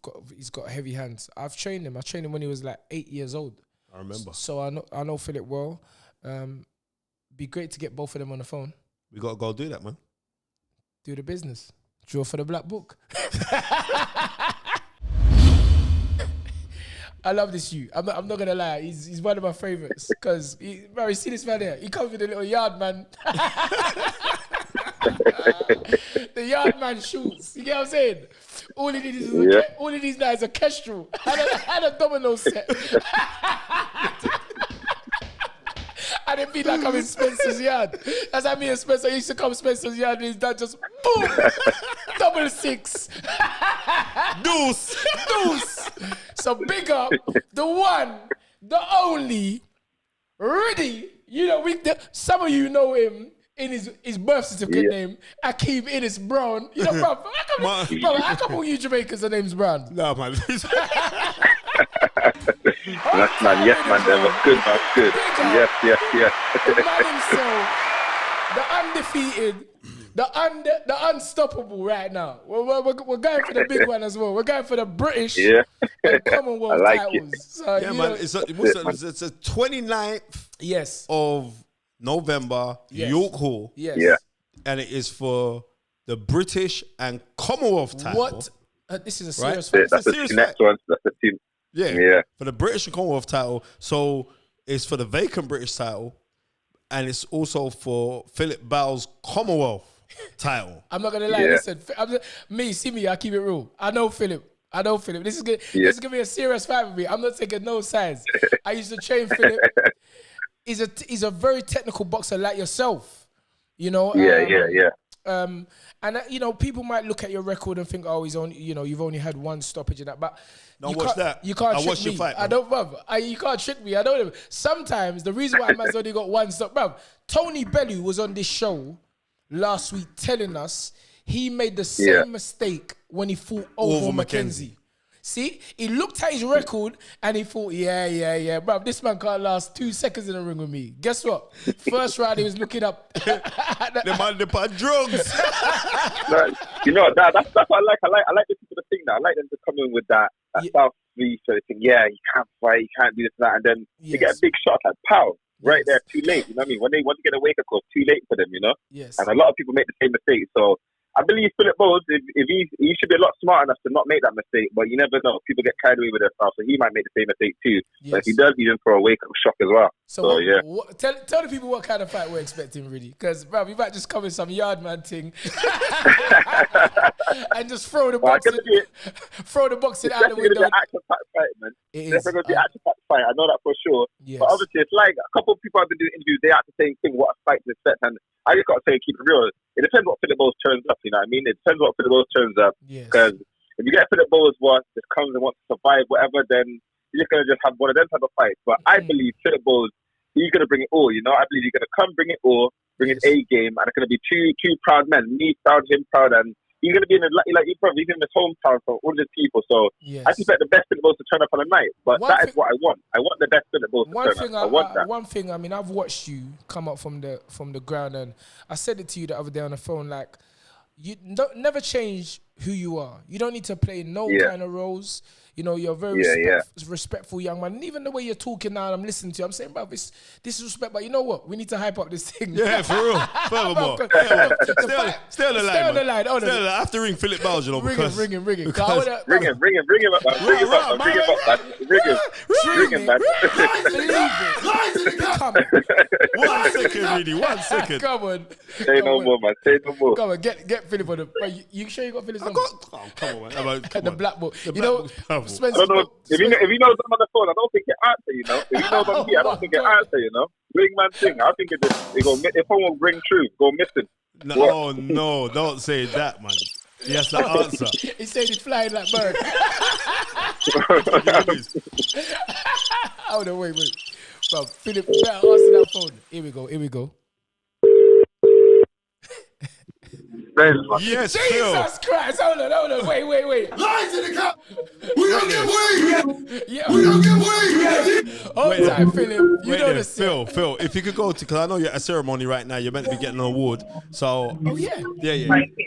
got heavy hands. I've trained him. I trained him when he was like 8 years old. I remember. So I know Phillip well. Be great to get both of them on the phone. We got to go do that, man. Do the business. Draw for the black book. I love this you. I'm not gonna lie. He's one of my favorites because bro, you see this man here? He comes with a little yard man. The yard man shoots. You get what I'm saying? All he needs is now is a kestrel and a domino set. And it be like I'm in Spencer's yard. That's how me and Spencer used to come to Spencer's yard and his dad just boom, 666. Deuce. So big up the one, the only, Rudy. You know, some of you know him in his birth certificate name, Akeem Ennis-Brown. You know, bro, how come all you Jamaicans are names Brown? No, man. Yes, man. That was good. Yes. The man himself, the undefeated, the unstoppable right now. We're going for the big one as well. We're going for the British and Commonwealth titles. So, yeah, man. It's the 29th of November, York Hall. Yes. Yeah. And it is for the British and Commonwealth title. What? This is a serious fight. That's the next one. That's the team. Yeah. For the British and Commonwealth title. So it's for the vacant British title. And it's also for Phillip Bowes' Commonwealth title. I'm not going to lie. Listen, see me, I keep it real. I know Phillip. This is going to be a serious fight with me. I'm not taking no sides. I used to train Phillip. He's a very technical boxer like yourself. You know? And you know, people might look at your record and think, oh, you've only had one stoppage in that. But don't watch that. You can't trick me. Your fight, I don't, bruv. You can't trick me. I don't. Sometimes the reason why man's only got one stop, bruv. Tony Bellew was on this show last week telling us he made the same mistake when he fought over McKenzie. See, he looked at his record and he thought, bruv, this man can't last 2 seconds in the ring with me. Guess what? First round, he was looking up. The man, they put drugs. You know, that's what I like. I like the people to think that. I like them to come in with that South Free, so they think, you can't fight, you can't do this and that. And then you get a big shot like pow, right there, too late. You know what I mean? When they want to get a wake-up call, too late for them, you know? Yes. And a lot of people make the same mistake. So I believe Phillip Bowes, if he should be a lot smart enough to not make that mistake, but you never know. People get carried away with their stuff, so he might make the same mistake too. Yes. But if he does, he's in for a wake-up shock as well. So tell the people what kind of fight we're expecting, really. Because, bro, we might just come with some yardman thing and just throw the boxing out the window. It's action-packed fight, man. It's going to be an action-packed fight. I know that for sure. Yes. But obviously, it's like a couple of people have been doing interviews. They have the same thing, what a fight to expect. And I just got to say, keep it real. It depends what Phillip Bowes turns up, you know what I mean? It depends what Phillip Bowes turns up. Because if you get Phillip Bowes just comes and wants to survive, whatever, then you're just going to just have one of them type of fights. But I believe Phillip Bowes, he's going to bring it all, you know? I believe he's going to come, bring it all, bring an A game, and it's going to be two proud men. Me proud, him proud, and he's going to be in he's in his hometown for all these people. So I expect the best Phillip Bowes to turn up on a night. But that is what I want. I want the best Phillip Bowes to turn up. I want that. One thing, I mean, I've watched you come up from the ground, and I said it to you the other day on the phone, like, you don't never change who you are. You don't need to play no kind of roles. You know, you're a very respectful young man. And even the way you're talking now, I'm listening to you, I'm saying, bro, this is respect. But you know what? We need to hype up this thing. Yeah, for real. Furthermore. Stay on the line. Stay on the line. I have to ring Phillip Bowes, you know, because... Ring him. Ring him up, man. Ring him up, man. Come on. 1 second, really. 1 second. Come on. Say no more, man. Say no more. Come on, get Phillip on the... You sure you got Phillip's number? Come on, man. The black book. You know... Spencer, I don't know. If he knows I'm on the phone, I don't think he answer, you know. If he knows I'm here, I don't think he answer, you know. Ring man thing. I think the phone will ring true, go missing. No, don't say that, man. He has to answer. He said he's flying like bird. Hold on, wait. Bro, Phillip, better answer that phone. Here we go. Yes, Jesus Christ! Hold on. Wait. Lies in the cup. We don't get weed. We don't get weed. Hold time, Philip. You know the Phil, if you could go to, because I know you're at a ceremony right now, you're meant to be getting an award. So, yeah.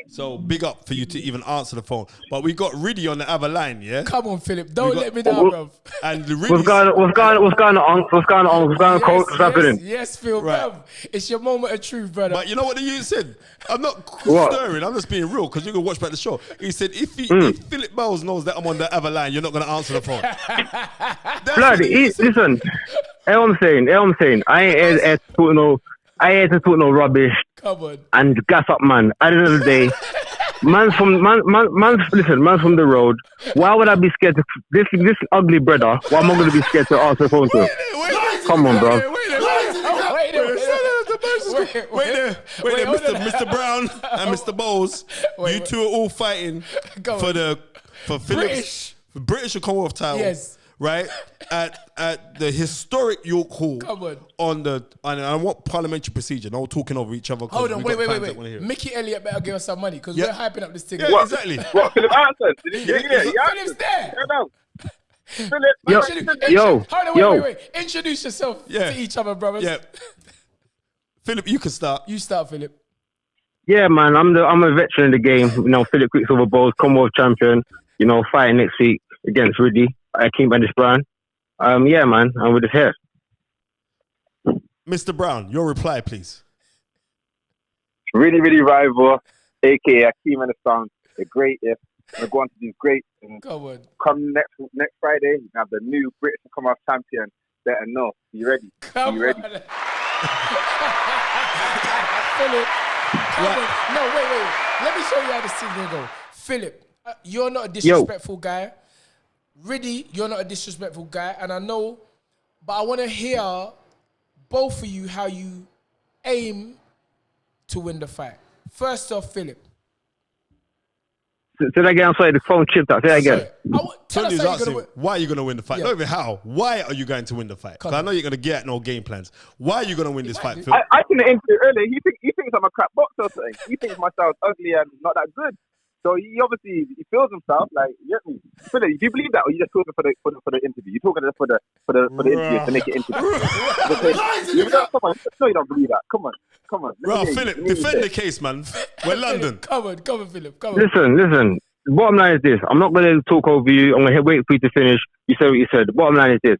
So, big up for you to even answer the phone. But we got Riddy on the other line, yeah? Come on, Philip. Don't let me down, bro. And what's going on, coach? What's happening? Yes, Phil, bruv. It's your moment of truth, brother. But you know what the youth said? I'm not stirring, I'm just being real, because you can watch back the show. He said, if Phillip Bowes knows that I'm on the other line, you're not going to answer the phone. Bloody, listen. I'm saying. I ain't here to talk no rubbish. Come on. And gas up, man. At the end of the day, man's from the road. Why would I be scared to this ugly brother? Why am I going to be scared to answer the phone to him? Come on, bro. Wait there, Mr. Brown and Mr. Bowes. You two are all fighting for Philip's British or Commonwealth title. Yes. Right? At the historic York Hall. Come on. And I want parliamentary procedure. No talking over each other. Hold on, wait. Mickey Elliott better give us some money because we're hyping up this thing. Yeah, exactly. What, Philip answered? Philip's there. Wait. Introduce yourself to each other, brothers. Yeah. Philip, you can start. You start, Philip. Yeah, man. I'm a veteran in the game. You know, Philip Quicksilver Bowes, Commonwealth champion. You know, fighting next week against Riddy, Akeem Ennis-Brown. Yeah, man. I'm with his hair. Mr. Brown, your reply, please. Really, really rival, aka Akeem Ennis-Brown, the greatest. We're going to do great. Come next Friday, you have the new British Commonwealth champion. Better know. Be ready. Be ready. Philip. No, wait. Let me show you how this thing will go. Philip, you're not a disrespectful guy. Riddy, you're not a disrespectful guy. And I know, but I want to hear both of you how you aim to win the fight. First off, Philip. Say that again. I'm sorry, the phone chipped out. Say that again. Tell us asking, why are you going to win the fight? Yeah. Not even how. Why are you going to win the fight? Because I know you're going to get no game plans. Why are you going to win this fight, Phil? I think the interview earlier, he thinks I'm a crap boxer or something. He thinks my style's ugly and not that good. So he obviously feels himself like, you get me? Philip, do you believe that, or you just talking for the interview? You talking just for the interview to make it interview? Come on, no, you don't believe that. Come on. Bro, Philip, defend the case, man. We're London. Come on, Philip. Come on. Listen. The bottom line is this. I'm not going to talk over you. I'm going to wait for you to finish. You said what you said. The bottom line is this.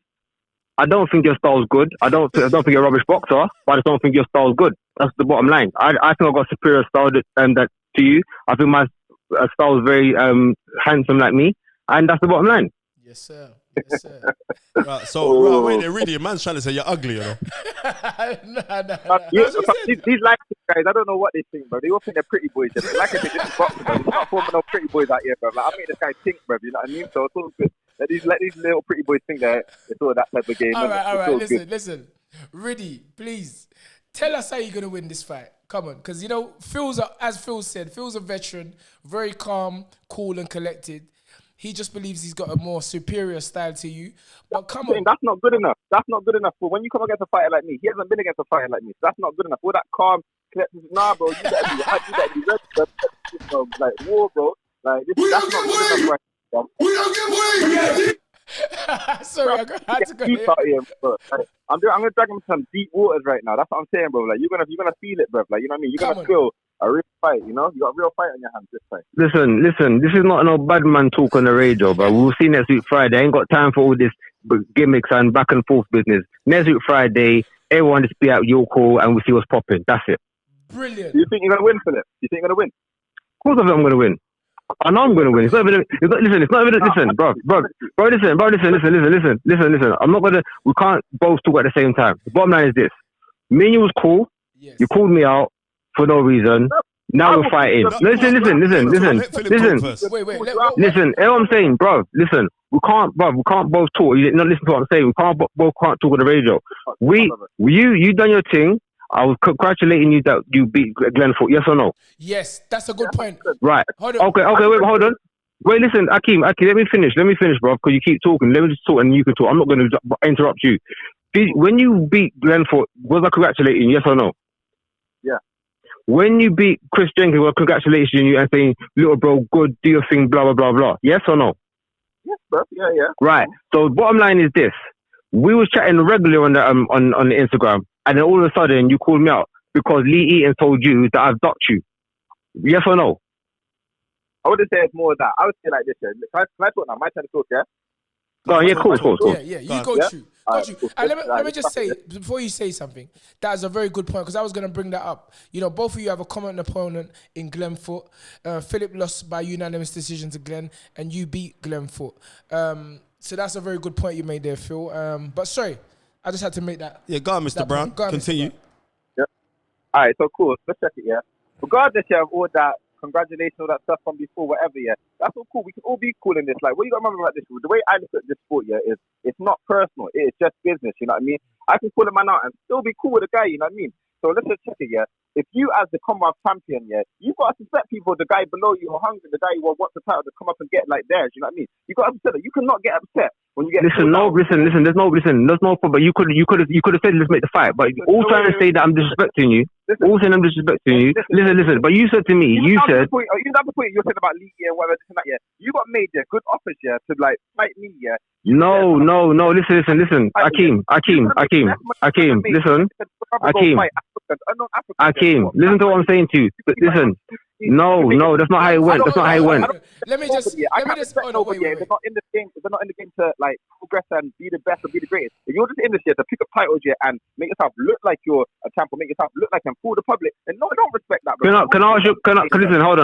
I don't think your style's good. I don't think you're a rubbish boxer, but I just don't think your style's good. That's the bottom line. I think I've got superior style that to you. I think my style is very handsome like me, and that's the bottom line. Yes, sir. So, wait, really, a man's trying to say you're ugly, you know? No. These like guys, I don't know what they think, bro. They all think they're pretty boys. Like I said, this is boxing, bro. There's not forming no pretty boys out here, bro. Like, I make this guy think, bro. You know what I mean? So it's all good. Let these little pretty boys think that it's all that type of game. All right. Listen. Riddy, please, tell us how you're going to win this fight. Come on. Because, you know, as Phil said, Phil's a veteran, very calm, cool and collected. He just believes he's got a more superior style to you. But come on. That's not good enough. That's not good enough. For when you come against a fighter like me, he hasn't been against a fighter like me. So that's not good enough. All that calm, collected, nah, bro. You gotta be ready. Like war, bro. Like that's not good enough, bro. We don't get away. Sorry, I had to go deep out here, bro. Like, I'm gonna drag him to some deep waters right now. That's what I'm saying, bro. Like you're gonna feel it, bro. Like you know what I mean. You're gonna feel a real fight. You know, you got a real fight on your hands this fight. Listen. This is not no bad man talk on the radio, but we'll see next week Friday. I ain't got time for all this gimmicks and back and forth business. Next week Friday, everyone just be at your call and we'll see what's popping. That's it. Brilliant. You think you're gonna win, Philip? You think you're gonna win? Of course I think I'm gonna win. I know I'm gonna win. Listen, bro. Listen. I'm not gonna. We can't both talk at the same time. The bottom line is this: me and you was cool. Yes. You called me out for no reason. Now we're fighting. Listen. Wait. Listen, all I'm saying, bro. Listen, we can't both talk. You didn't listen to what I'm saying. We can't talk on the radio. You done your thing. I was congratulating you that you beat Glenford. Yes or no? Yes, that's a good point. Right. Hold on. Okay. Wait. Hold on. Wait. Listen, Akeem. Let me finish, bro. Because you keep talking. Let me just talk, and you can talk. I'm not going to interrupt you. When you beat Glenford, was I congratulating? Yes or no? Yeah. When you beat Chris Jenkins, well, congratulations you and saying, little bro, good, do your thing, blah blah blah blah. Yes or no? Yes, bro. Yeah. Right. So the bottom line is this. we was chatting regularly on the on the Instagram, and then all of a sudden you called me out because Lee Eaton told you that I've docked you. Yes or no? I wouldn't say it's more of that. I would say like this. Can I talk now? My turn to talk, yeah? Oh, yeah, cool. Yeah, you go through. And let me just say, before you say something, that is a very good point, because I was going to bring that up. You know, both of you have a common opponent in Glenfoot. Philip lost by unanimous decision to Glenn, and you beat Glenfoot. So that's a very good point you made there, Phil. But sorry, I just had to make that. Yeah, go on, Mr. Brown. Continue. Yep. All right, so cool. Let's check it, yeah? Regardless of all that, congratulations, all that stuff from before, whatever, yeah. That's all cool. We can all be cool in this. Like, what you got to remember about this? The way I look at this sport, yeah, is it's not personal. It's just business, you know what I mean? I can call a man out and still be cool with a guy, you know what I mean? So let's just check it, yeah. If you, as the Commonwealth champion, yeah, you've got to suspect people, the guy below you or hungry, the guy who wants the title to come up and get like theirs, you know what I mean? You got to upset it. You cannot get upset when you get. Listen, there's no problem. You could have said let's make the fight, but all trying to say that I'm disrespecting you. All saying I'm disrespecting you. Listen. But you said to me, you said. You have the point you're saying about league, yeah, whatever, this and that, yeah. You got made, yeah, good offers, yeah, to like fight me, yeah. No. Listen. Akeem, listen. Akeem, listen to what I'm saying to you. Listen. No, that's not how it went. Let me just. They're not in the game. They're not in the game to like progress and be the best or be the greatest. If you're just in this year to pick up titles, yeah, and make yourself look like you're a champ, or make yourself look like and fool the public, and no, I don't respect that. Bro. Listen, hold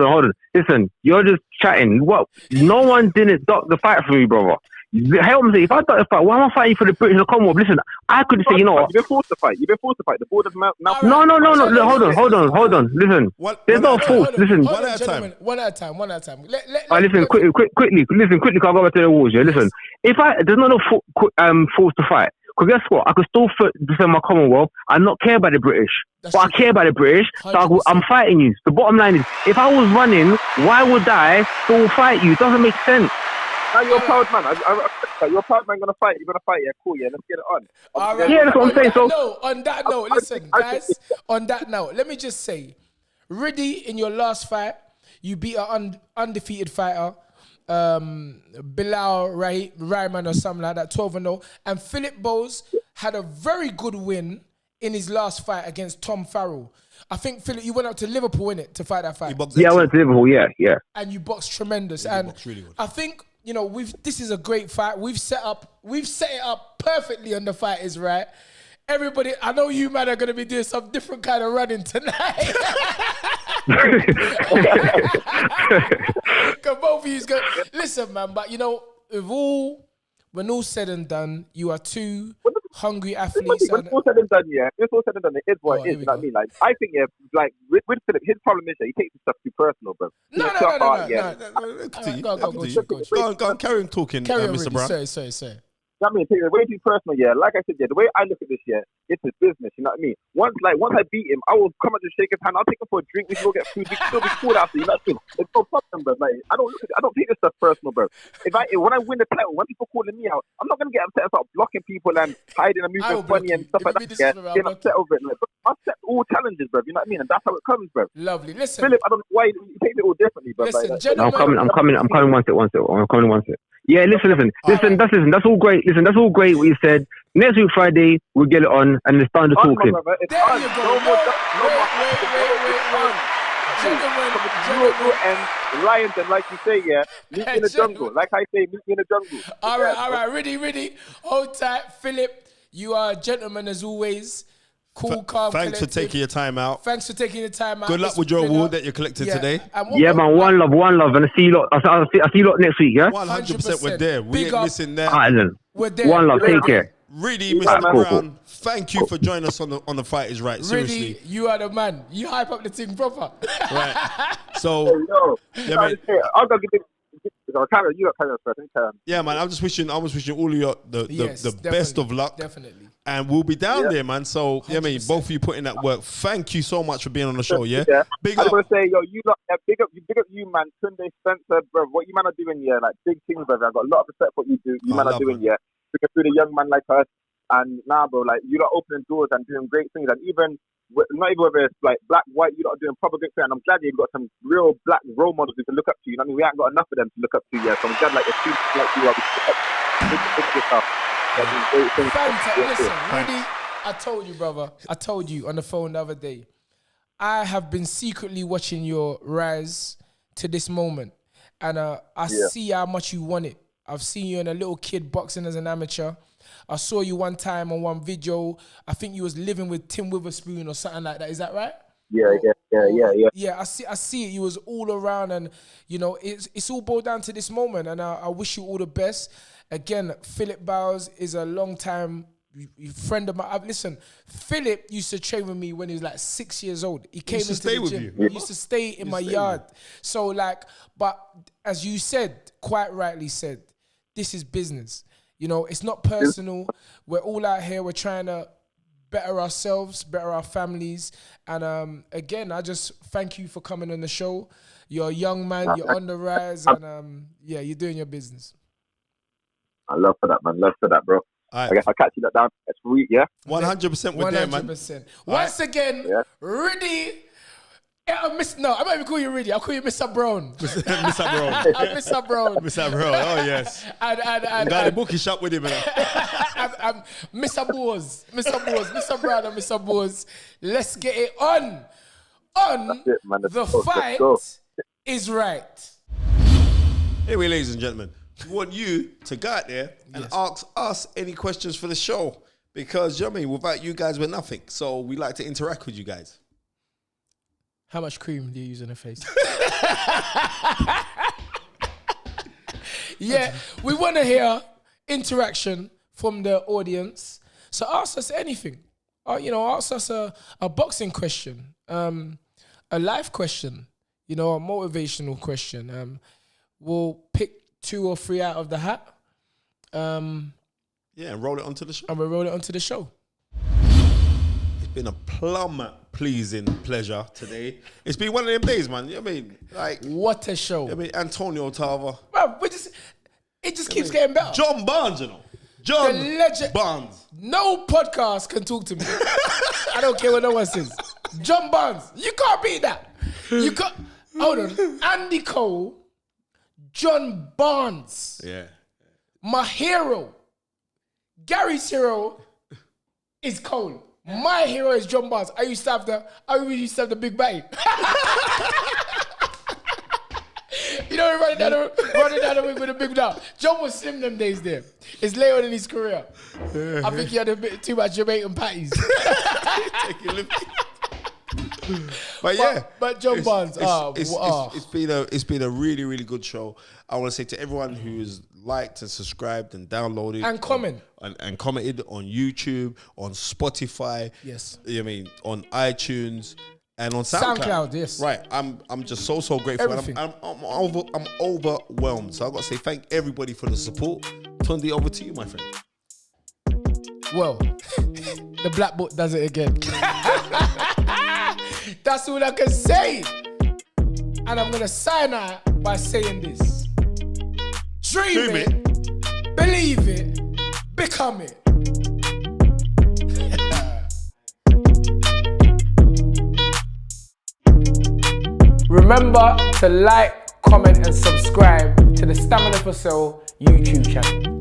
on. Listen, you're just chatting. What? No one didn't dock the fight for me, brother. Hell, if I dock the fight, why am I fighting for the British Commonwealth? Listen, I could say, you know what? You've been forced to fight. The board of mouth. No. Hold on. Listen, there's no force. Listen, one at a time. Listen, quickly. Listen, quickly. I'll go back to the walls. Yeah, listen. There's no force to fight. Because guess what? I could still defend my Commonwealth and not care about the British. But I care about the British, so I'm fighting you. The bottom line is, if I was running, why would I still fight you? It doesn't make sense. Now you're a proud man. You're a proud man. Gonna fight. You're gonna fight. Yeah, cool. Yeah, let's get it on. All right. Yeah, that's what I'm saying. On that note, listen, guys. On that note, let me just say, Riddy, in your last fight, you beat an undefeated fighter, Bilal Ryman or something like that, 12-0. And Phillip Bowes had a very good win in his last fight against Tom Farrell. I think, Philip, you went up to Liverpool, innit, to fight that fight? Yeah, I went to Liverpool, yeah. And you boxed tremendous. Yeah, and boxed really good. I think, you know, this is a great fight. We've set it up perfectly on The Fight Is Right. Everybody, I know you, man, are going to be doing some different kind of running tonight. Both of you go. Listen, man, but you know, when all said and done, you are two hungry athletes. When all said and done, yeah. It's all said and done. It is what it is. You know what I mean? Like, I think, yeah, like with Philip, his problem is that he takes his stuff too personal, bro. No. Go on, carry on talking, Mr. Brown. Sorry. I mean, take it way too personal, yeah. Like I said, yeah, the way I look at this, yeah, it's his business, you know what I mean? Once I beat him, I will come up and shake his hand, I'll take him for a drink, we can go get food, we can still be cool after, you know what I mean? It's no problem, bro. Like, I don't take this stuff personal, bro. When I win the title, when people calling me out, I'm not gonna get upset about blocking people and hiding and moving funny and stuff like that, yeah. Getting upset over it. Like, I accept all challenges, bro, you know what I mean? And that's how it comes, bro. Lovely. Listen, Philip, I don't know why you take it all differently, bro. Listen, I'm coming one sec. Yeah, listen. That's all great. Listen, that's all great what you said. Next week Friday, we'll get it on and it's time to talking. There you go. And lions, and like you say, yeah, meet in the jungle. Like I say, meet in the jungle. All right. Ready. Hold tight. Philip, you are a gentleman as always. Cool, calm. Thanks for taking your time out. Good luck with your award that you collected today. Yeah, man. One love, and I see you lot. I'll see you lot next week. Yeah. 100%. We're there. We ain't missing that. Island. We're there. One love. Take care. Really, Mr. Brown, thank you for joining us on the Fight Is Right. Seriously, really, you are the man. You hype up the thing proper. Right. So, yeah, man. I'll go get yeah, man. I was wishing all of you the best of luck. Definitely. And we'll be down there, man. So, yeah, man, both of you putting that work. Thank you so much for being on the show, yeah? Big up. I was going to say, yo, big up you, man. Tunde, Spencer, bro. What you man are doing, yeah, like big things, brother. I've got a lot of respect for what you do. You man are doing, yeah. Looking through the young man like us. And now, bro, like, you lot opening doors and doing great things. And even, not even whether it's like black, white, you lot are doing proper good things. And I'm glad you've got some real black role models you can look up to. You know what I mean? We haven't got enough of them to look up to, yeah. So I'm glad, like, it's like you are. Big stuff. Fantastic. Listen, really, I told you, brother. I told you on the phone the other day. I have been secretly watching your rise to this moment. And I see how much you want it. I've seen you and a little kid boxing as an amateur. I saw you one time on one video. I think you was living with Tim Witherspoon or something like that. Is that right? Yeah. Yeah, I see it. You was all around, and you know it's all boiled down to this moment. And I wish you all the best. Again, Phillip Bowes is a long time friend of mine. Listen, Phillip used to train with me when he was like 6 years old. He came into the gym. He used to stay in my yard. So like, but as you said, quite rightly said, this is business. You know, it's not personal. We're all out here. We're trying to better ourselves, better our families. And again, I just thank you for coming on the show. You're a young man. You're on the rise. And yeah, you're doing your business. I love for that, man. Love for that, bro. Right. I guess I'll catch you that down. That's sweet, yeah? 100% with them, man. 100%. Once again, Riddy. I'm not even call you Riddy. I'll call you Mr. Brown. Mr. Brown. Mr. Brown. Mr. Brown. Oh, yes. And got a bookie shop with him. I'm Mr. Bowes. Mr. Brown and Mr. Bowes. Let's get it on. The fight is right. Anyway, ladies and gentlemen, we want you to go out there and ask us any questions for the show. Because, you know what I mean, without you guys, we're nothing. So we like to interact with you guys. How much cream do you use on the face? Yeah, we want to hear interaction from the audience. So ask us anything. Ask us a boxing question, a life question, a motivational question. We'll pick 2 or 3 out of the hat. And roll it onto the show. And we'll roll it onto the show. It's been a plum pleasing pleasure today. It's been one of them days, man. You know what I mean? Like, what a show. You know what I mean? Antonio Tarver. Well, it just keeps getting better. John Barnes, you know. John Barnes. No podcast can talk to me. I don't care what no one says. John Barnes. You can't beat that. You can't. Hold on. Andy Cole. John Barnes. Yeah. My hero. Gary's hero is Cole. My hero is John Barnes. I used to have the big bite. Running down the wing with a big down. John was slim them days there. It's later on in his career. I think he had a bit too much Jamaican patties. But John Barnes, it's been a really, really good show. I want to say to everyone who's liked and subscribed and downloaded and comment and commented on YouTube, on Spotify, yes, on iTunes and on SoundCloud. Yes, right. I'm just so grateful. I'm overwhelmed. So I got to say thank everybody for the support. Tunde, over to you, my friend. Well, the black book does it again. That's all I can say. And I'm gonna sign out by saying this. Dream it, believe it, become it. Remember to like, comment and subscribe to the Stamina for Sale YouTube channel.